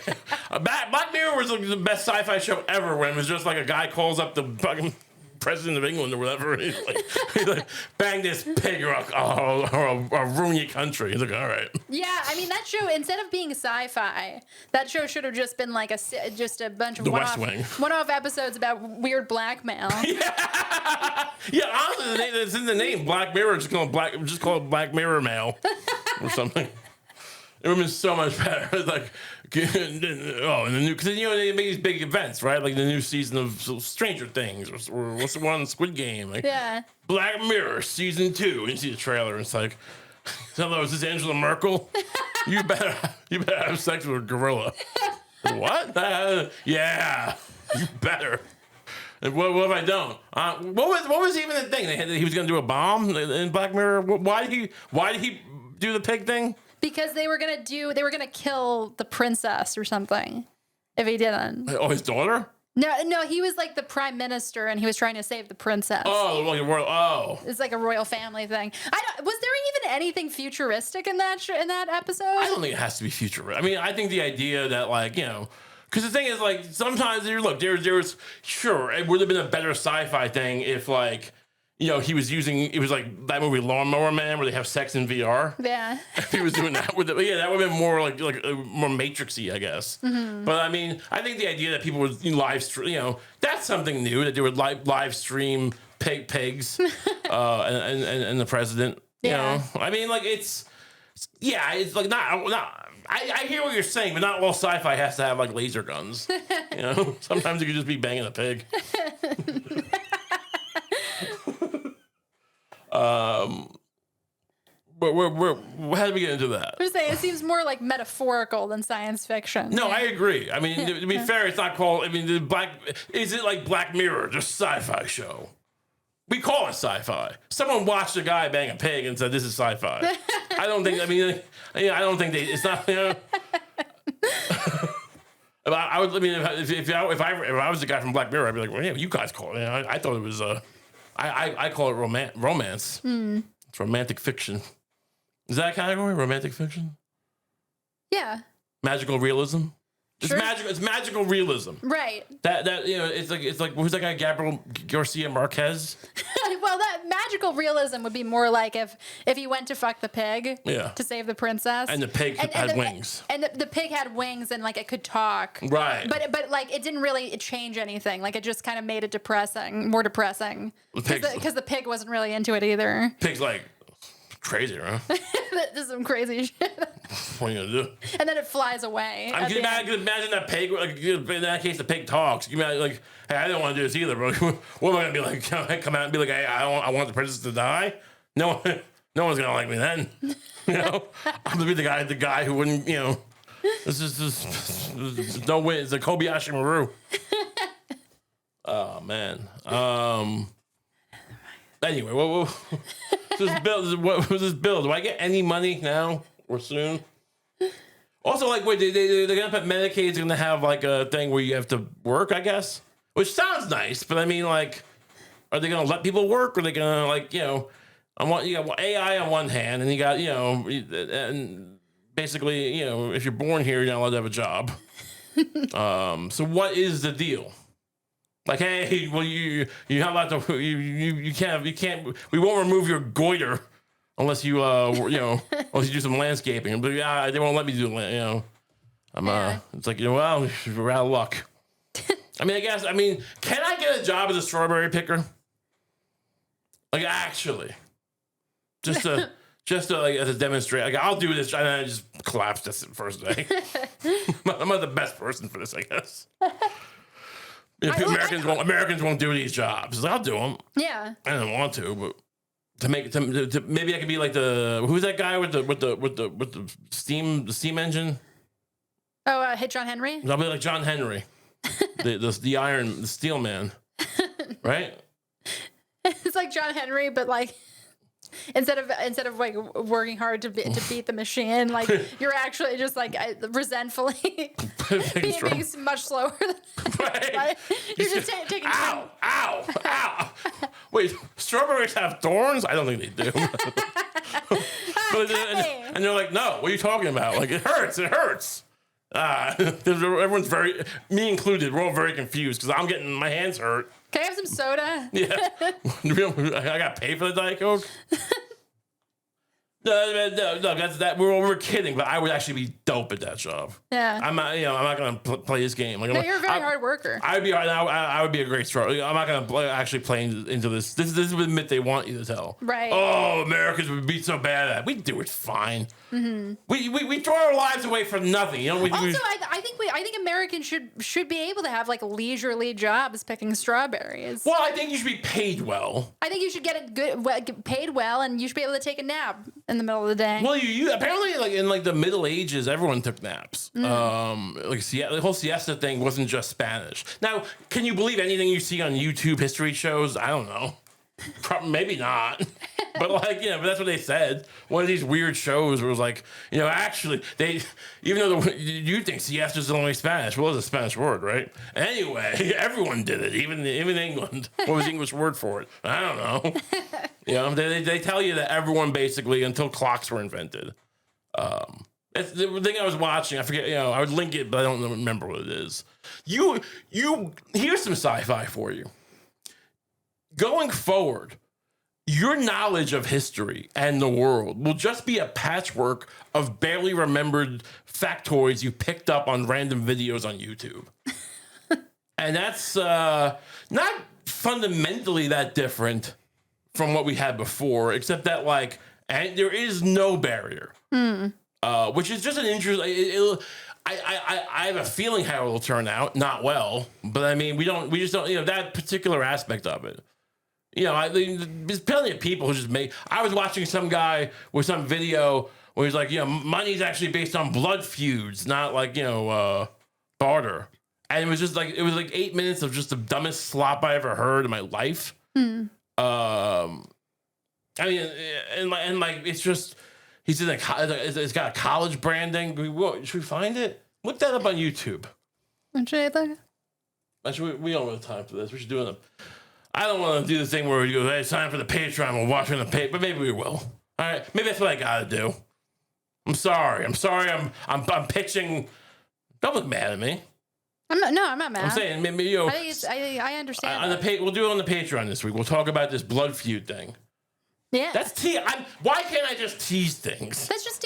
Black Mirror was like the best sci-fi show ever when it was just like a guy calls up the fucking president of England or whatever. He's like, bang this pig or I'll ruin your country. He's like, all right. Yeah, I mean, that show, instead of being sci-fi, that show should have just been like just a bunch of one-off episodes about weird blackmail. Yeah, honestly, it's in the name. Black Mirror, just call it Black Mirror Mail or something. It would have been so much better. It's like, and the new, because they make these big events, right? Like the new season of Stranger Things, or what's the one, Squid Game? Like, yeah. Black Mirror season 2. And you see the trailer, and it's like, hello, is this Angela Merkel? You better have sex with a gorilla. What? Yeah, you better. What if I don't? What was even the thing? He was going to do a bomb in Black Mirror. Why did he do the pig thing? Because they were gonna kill the princess or something if he didn't. Oh, his daughter? No, he was like the prime minister and he was trying to save the princess. Oh, like a royal. Oh, it's like a royal family thing. Was there even anything futuristic in that episode? I don't think it has to be futuristic. I mean, I think the idea that because the thing is there's sure it would have been a better sci-fi thing if you know, he was using, it was like that movie Lawnmower Man where they have sex in VR. Yeah. If he was doing that with it, yeah, that would have been more like more Matrixy, I guess. But I mean, I think the idea that people would live stream, you know, that's something new, that they would live stream pigs and the president. You know, I mean, like it's like not. I hear what you're saying, but not all sci-fi has to have like laser guns. You know, sometimes you could just be banging a pig. But how did we get into that? I'm saying it seems more like metaphorical than science fiction. No, I agree. I mean, to be fair, it's not called. I mean, is it like Black Mirror, just sci-fi show? We call it sci-fi. Someone watched a guy bang a pig and said, "This is sci-fi." I don't think. I mean, I don't think it's not. You know. I would. I mean, if I was the guy from Black Mirror, I'd be like, "Well, yeah, you guys call it." I thought it was. I call it romance. It's romantic fiction. Is that a category? Romantic fiction? Yeah. Magical realism? Sure. It's magical realism. Right. That you know, it's like who's that guy, Gabriel Garcia Marquez? Well, that magical realism would be more like if you went to fuck the pig to save the princess. And the pig had wings. And the pig had wings and like it could talk. Right. But like it didn't really change anything. Like it just kind of made it more depressing. Because the pig wasn't really into it either. Pig's like, crazy, huh? This is some crazy shit. What are you gonna do? And then it flies away. I can imagine that pig. Like, in that case, the pig talks. You imagine, like, hey, I don't want to do this either, bro. What am I gonna be like? Come out and be like, hey, I want the princess to die? No one's gonna like me then. You know, I'm gonna be the guy who wouldn't. You know, there's no way. It's a Kobayashi Maru. Oh man. Anyway, what was this bill? Do I get any money now or soon? Also, like, wait, they're gonna put Medicaid's gonna have like a thing where you have to work, I guess, which sounds nice, but I mean, like, are they gonna let people work? Or are they gonna, like, you know, you got AI on one hand, and you got, you know, and basically, you know, if you're born here, you're not allowed to have a job. So what is the deal? Like, hey, well, you're not allowed to. You can't. We won't remove your goiter unless you unless you do some landscaping. But they won't let me do. You know, it's like, you know, well, we're out of luck. I mean, can I get a job as a strawberry picker? Like, actually, just to like as a demonstration. Like, I'll do this, and I just collapsed this first day. I'm not the best person for this, I guess. You know, Americans won't do these jobs. I'll do them. Yeah. I don't want to, but to maybe I could be like who's that guy with the steam engine? Oh, John Henry. I'll be like John Henry, the steel man, right? It's like John Henry, but like instead of like working hard to beat the machine, like you're actually just like resentfully being much slower than right. You're just taking ow. Wait, strawberries have thorns? I don't think they do. And they're like, no, what are you talking about? Like, it hurts. Everyone's me included, we're all very confused because I'm getting my hands hurt. Can I have some soda? Yeah. I got paid for the Diet Coke? No, that's that. We're kidding, but I would actually be dope at that job. Yeah. I'm not gonna play this game. Like, no, you're a very hard worker. I would be a great star. I'm not gonna actually play into this. This is the myth they want you to tell. Right. Oh, Americans would be so bad at it. We do it fine. Mm-hmm. We throw our lives away for nothing. You know. I think Americans should be able to have like leisurely jobs picking strawberries. Well, I think you should be paid well. I think you should get paid well, and you should be able to take a nap in the middle of the day. Well, you apparently, like, in like the Middle Ages, everyone took naps. Like the whole siesta thing wasn't just Spanish. Now, can you believe anything you see on YouTube history shows? I don't know. Maybe not. But like, you know, but that's what they said. One of these weird shows where it was like, you know, actually even though you think siesta is only Spanish, well, it's a Spanish word, right? Anyway, everyone did it, even England. What was the English word for it? I don't know. You know, they tell you that everyone basically, until clocks were invented. That's the thing I was watching. I forget, you know, I would link it, but I don't remember what it is. Here's some sci-fi for you. Going forward, your knowledge of history and the world will just be a patchwork of barely remembered factoids you picked up on random videos on YouTube. And that's not fundamentally that different from what we had before, except that like, and there is no barrier, which is just an interesting. I have a feeling how it'll turn out, not well, but I mean, we just don't, that particular aspect of it. There's plenty of people who just make. I was watching some guy with some video where he's like, money's actually based on blood feuds, not like barter. And it was just like 8 minutes of just the dumbest slop I ever heard in my life. I mean, and like it's just he's in it's got a college branding. Should we find it? Look that up on YouTube. Actually, we don't have time for this. We should do it. I don't want to do the thing where we go, hey, sign for the Patreon. We'll watch it on the page, but maybe we will. All right, maybe that's what I gotta do. I'm sorry. I'm pitching. Don't look mad at me. I'm not mad. I'm saying maybe I understand. We'll do it on the Patreon this week. We'll talk about this blood feud thing. Yeah, that's why can't I just tease things? Let's just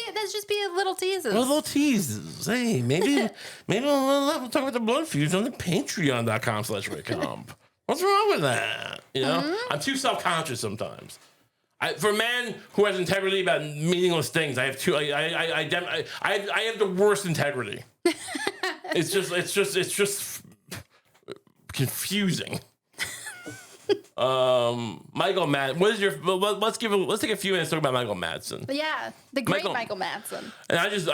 be little teases. Little teases. Hey, maybe we'll talk about the blood feuds on the Patreon.com/Kump. What's wrong with that? I'm too self-conscious sometimes. For a man who has integrity about meaningless things, I have the worst integrity. It's just confusing. Michael Madsen. Let's take a few minutes to talk about Michael Madsen. Yeah, the great Michael Madsen. And I just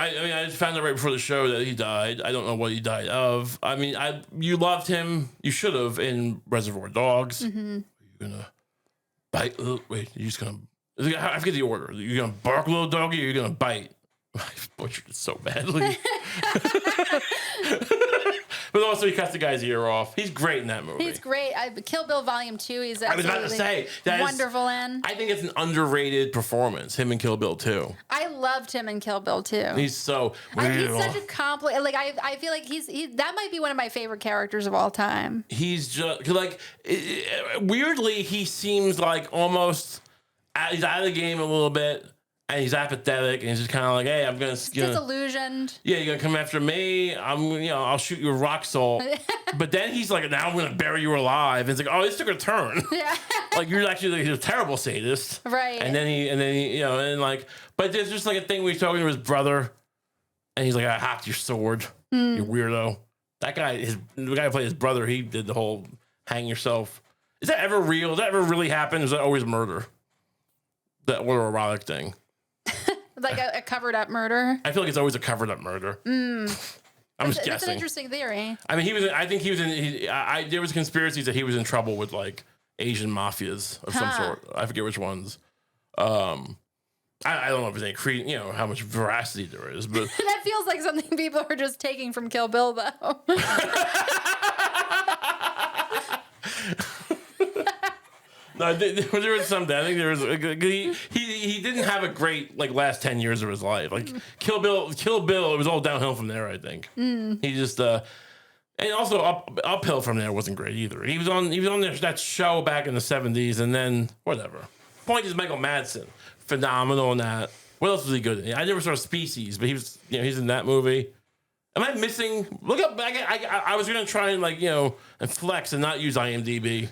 found out right before the show that he died. I don't know what he died of. I mean, you loved him. You should have in Reservoir Dogs. Mm-hmm. You're gonna bite. Wait, you're just gonna. I forget the order. You're gonna bark, little doggy, or you're gonna bite. I butchered it so badly. But also, he cuts the guy's ear off. He's great in that movie. He's great. Kill Bill Volume 2. He's absolutely I was about to say, wonderful in. I think it's an underrated performance, him in Kill Bill 2. I loved him in Kill Bill 2. He's so... He's such a complex... Like, I feel like that might be one of my favorite characters of all time. He's just... Like, weirdly, he seems like almost... He's out of the game a little bit. And he's apathetic, and he's just kind of like, "Hey, I'm gonna disillusioned. Yeah, you're gonna come after me. I'll shoot you a rock salt." But then he's like, "Now I'm gonna bury you alive." And it's like, "Oh, this took a turn." Yeah. Like you're actually a terrible sadist, right? And then he, but there's just like a thing where he's talking to his brother, and he's like, "I hacked your sword, you weirdo." That guy, the guy who played his brother, he did the whole hang yourself. Is that ever real? Does that ever really happen? Or is that always murder? That autoerotic thing. Like a covered up murder? I feel like it's always a covered up murder. I'm just guessing. That's an interesting theory. I mean, there was conspiracies that he was in trouble with like Asian mafias of some sort. I forget which ones. I don't know if there's any how much veracity there is, but that feels like something people are just taking from Kill Bill, though. No, there was something. I think there was. He didn't have a great last 10 years of his life. Like Kill Bill. It was all downhill from there. I think he just and also uphill from there wasn't great either. He was on that show back in the 70s, and then whatever. Point is, Michael Madsen, phenomenal in that. What else was he good in? I never saw Species, but he was he's in that movie. Am I missing? Look up. I was gonna try and and flex and not use IMDb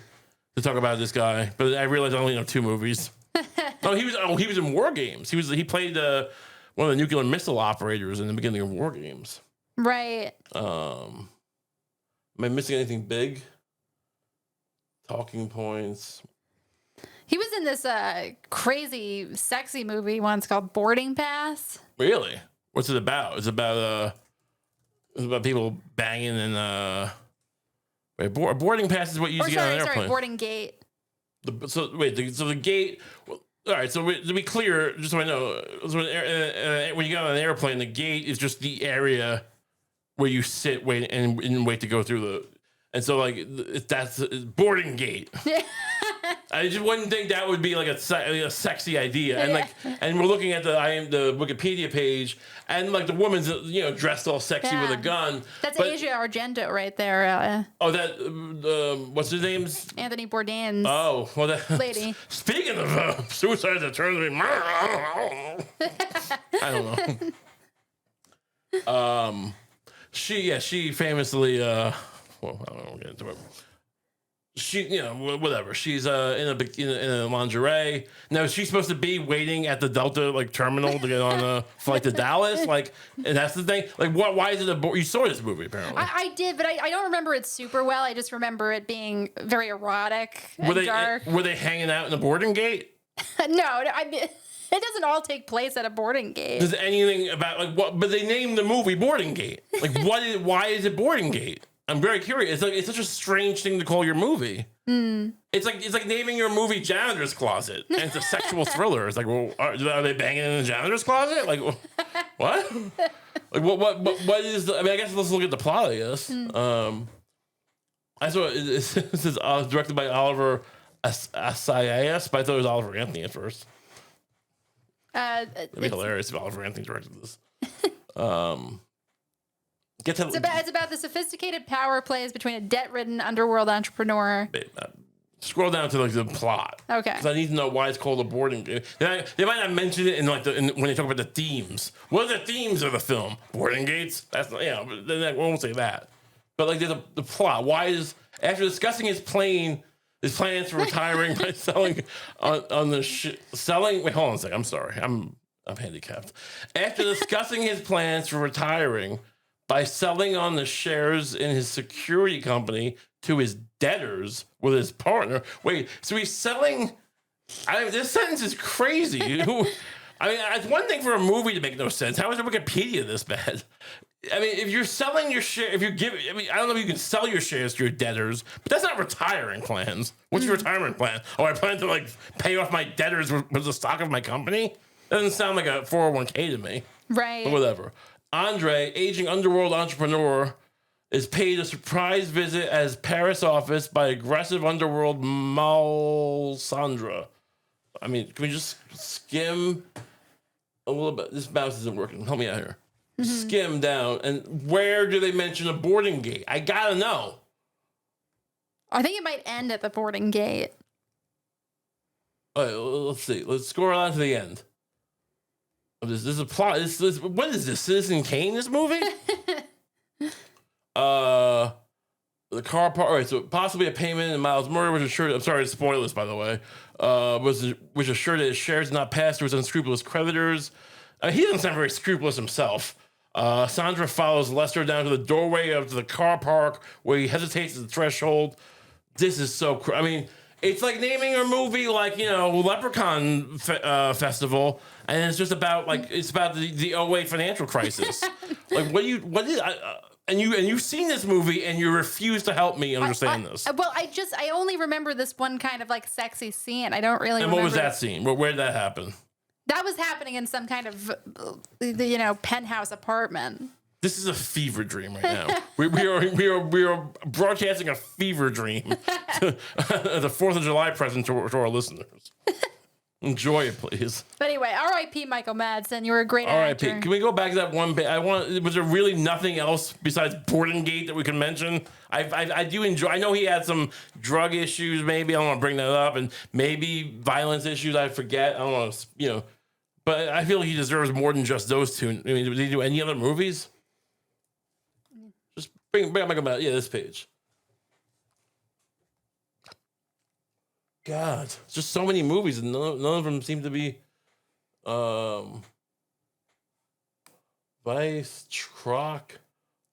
to talk about this guy, but I realized I only know 2 movies. He was in War Games. He played one of the nuclear missile operators in the beginning of War Games. Right. Am I missing anything big? Talking points. He was in this crazy, sexy movie once called Boarding Pass. Really? What's it about? It's about people banging and boarding pass is what you use to get on an airplane. Sorry, boarding gate. The gate. Well, all right. So to be clear, just so I know, when you get on an airplane, the gate is just the area where you sit, wait, and wait to go through the. And so that's boarding gate. I just wouldn't think that would be like a sexy idea. And like, and we're looking at the Wikipedia page, and like the woman's dressed all sexy with a gun. That's Asia Argento right there. What's his name? Anthony Bourdain's. Oh, well, that lady. Speaking of suicide that turns me, I don't know. She famously well, I don't know, we'll get into it. She, whatever. She's in a lingerie. Now, is she supposed to be waiting at the Delta terminal to get on a flight to Dallas? And that's the thing. Why is it you saw this movie apparently? I did, but I don't remember it super well. I just remember it being very erotic and dark. Were they hanging out in the boarding gate? No, I mean, it doesn't all take place at a boarding gate. Does anything about what? But they named the movie Boarding Gate. Why is it Boarding Gate? I'm very curious. It's such a strange thing to call your movie. Mm. It's like naming your movie Janitor's Closet, and it's a sexual thriller. It's like, well, are they banging in the janitor's closet? What? What is the? I mean, I guess let's look at the plot. I guess. I saw this is directed by Oliver Assayas, but I thought it was Oliver Anthony at first. It'd be hilarious if Oliver Anthony directed this. It's about the sophisticated power plays between a debt-ridden underworld entrepreneur. Scroll down to the plot. Okay. Because I need to know why it's called a boarding game. They might not mention it in when they talk about the themes. What are the themes of the film? Boarding gates? That's not, we won't say that. But there's the plot. Why is after discussing his plans for retiring by selling on the selling? Wait, hold on a second. I'm sorry. I'm handicapped. After discussing his plans for retiring by selling on the shares in his security company to his debtors with his partner. Wait, so he's selling? This sentence is crazy. I mean, it's one thing for a movie to make no sense. How is Wikipedia this bad? I mean, if you're selling your share, I don't know if you can sell your shares to your debtors, but that's not retiring plans. What's your retirement plan? Oh, I plan to pay off my debtors with the stock of my company? That doesn't sound like a 401k to me. Right. But whatever. Andre, aging underworld entrepreneur, is paid a surprise visit at his Paris office by aggressive underworld Malsandra. I mean, can we just skim a little bit? This mouse isn't working. Help me out here. Mm-hmm. Skim down. And where do they mention a boarding gate? I gotta know. I think it might end at the boarding gate. All right, let's see. Let's scroll on to the end. This is a plot. What is this? Citizen Kane, this movie? The car park. All right, so possibly a payment in Miles' murder was assured. I'm sorry to spoil this, by the way. Was assured that his shares did not pass to his unscrupulous creditors. He doesn't sound very scrupulous himself. Sandra follows Lester down to the doorway of the car park where he hesitates at the threshold. This is so. I mean, it's like naming a movie Leprechaun Festival, and it's just about it's about the 08 financial crisis. And you've seen this movie and you refuse to help me understand this. Well, I only remember this one kind of sexy scene. I don't really. And what was that scene? Where did that happen? That was happening in some kind of penthouse apartment. This is a fever dream right now. we are broadcasting a fever dream the 4th of July present to our listeners. Enjoy it, please. But anyway, R.I.P. Michael Madsen. You were a great actor. R.I.P. Can we go back to that one bit? Was there really nothing else besides Boarding Gate that we can mention? I do enjoy. I know he had some drug issues. Maybe I don't want to bring that up, and maybe violence issues. I forget. I don't want to, But I feel like he deserves more than just those two. I mean, did he do any other movies? Just bring up Michael Madsen. Yeah, this page. God, it's just so many movies, and none of them seem to be Vice, Troc,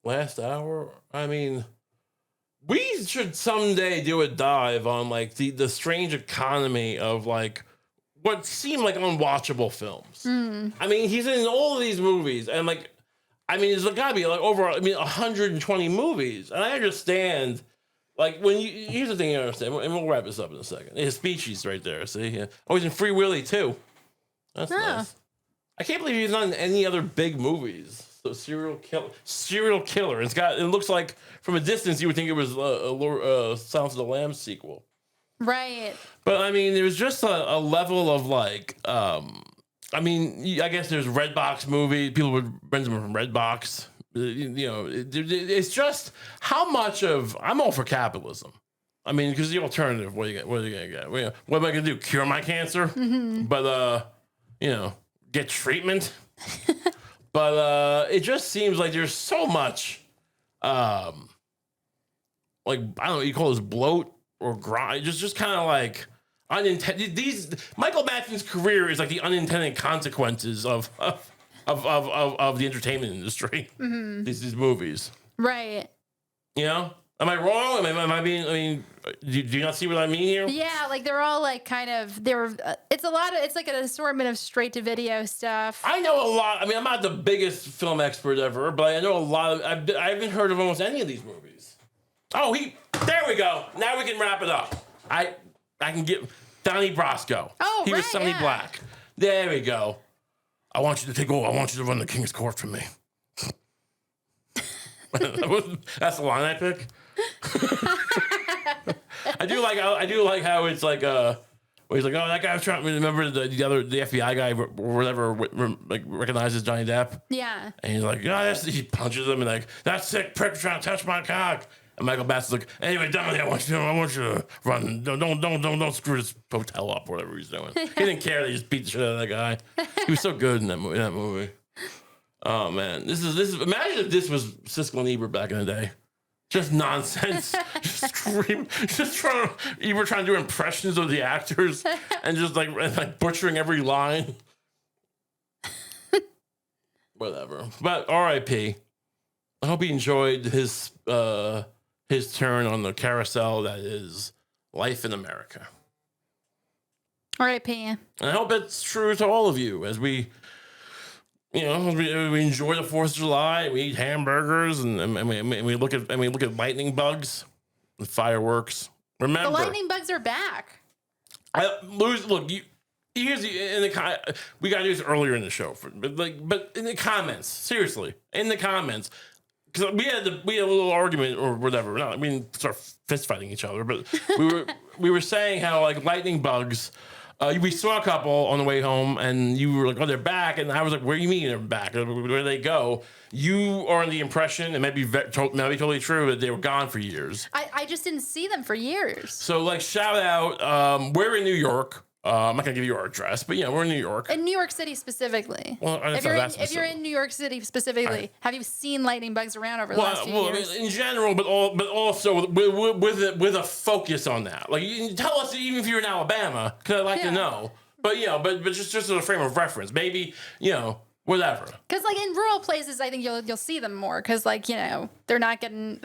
Last Hour. I mean, we should someday do a dive on the strange economy of what seem like unwatchable films. I mean, he's in all of these movies, and there's gotta be over 120 movies, and I understand. Here's the thing you understand, and we'll wrap this up in a second. His species right there, see? Yeah. Oh, he's in Free Willy too. That's nice. I can't believe he's not in any other big movies. So serial killer. It looks like from a distance you would think it was a Silence of the Lambs sequel. Right. But I mean, there's just a level of like, I mean, I guess there's Redbox movie. People would rent them from Redbox. It's just how much of I'm all for capitalism. I mean, because the alternative, what are you gonna get? What am I gonna do? Cure my cancer? But get treatment. But it just seems like there's so much, like I don't know what you call this, bloat or grind. Just kind of like unintended. Michael Madsen's career is like the unintended consequences of the entertainment industry. These movies, right? You know, am I wrong? Am I being? I mean, do you not see what I mean here? Yeah, like they're all like kind of it's like an assortment of straight to video stuff. I know a lot. I mean, I'm not the biggest film expert ever, but I know a lot of. I haven't heard of almost any of these movies. Oh, there we go. Now we can wrap it up. I can get Donnie Brasco. Oh, he was Sonny Black. There we go. I want you to take over. I want you to run the King's Court for me. That's the line I pick. I do like how it's like where he's like, oh, that guy was trying to remember the FBI guy or whatever like recognizes Johnny Depp. Yeah. And he's like, he punches him and like, that sick prick trying to touch my cock. And Michael Madsen's like, anyway, Donnie, I want you to run. Don't screw this hotel up or whatever he's doing. He didn't care. They just beat the shit out of that guy. He was so good in that movie. Oh man, this is. Imagine if this was Siskel and Ebert back in the day. Just nonsense. Just scream. Just trying to do impressions of the actors and just like butchering every line. Whatever. But R.I.P. I hope he enjoyed his turn on the carousel that is life in America. R.I.P. And I hope it's true to all of you as we enjoy the 4th of July. We eat hamburgers and we look at lightning bugs and fireworks. Remember, the lightning bugs are back. We got to do this earlier in the show, but in the comments, seriously, in the comments. Because we had a little argument or whatever. We didn't start fist fighting each other, but we were saying how like lightning bugs. We saw a couple on the way home, and you were like, "Oh, they're back," and I was like, "Where do you mean they're back? Where do they go?" You are in the impression, and maybe totally true, that they were gone for years. I just didn't see them for years. So like, shout out. We're in New York. I'm not gonna give you our address, but we're in New York. In New York City specifically. Well, if you're in New York City specifically, have you seen lightning bugs around over the last few years? In general, but also with a focus on that. Like, you can tell us even if you're in Alabama, because I'd like to know. But but just as a frame of reference, maybe whatever. Because like in rural places, I think you'll see them more. Because like they're not getting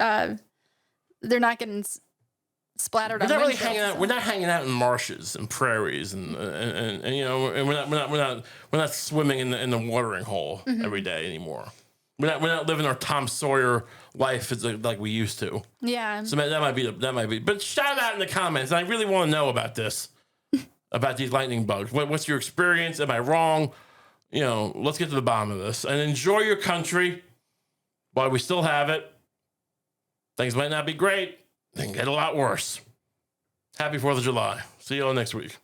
splattered on. We're not really hanging out. We're not hanging out in marshes and prairies, and we're not swimming in the watering hole every day anymore. We're not living our Tom Sawyer life like we used to. Yeah. So that might be. But shout out in the comments. I really want to know about this, about these lightning bugs. What's your experience? Am I wrong? Let's get to the bottom of this and enjoy your country while we still have it. Things might not be great. They can get a lot worse. Happy 4th of July. See you all next week.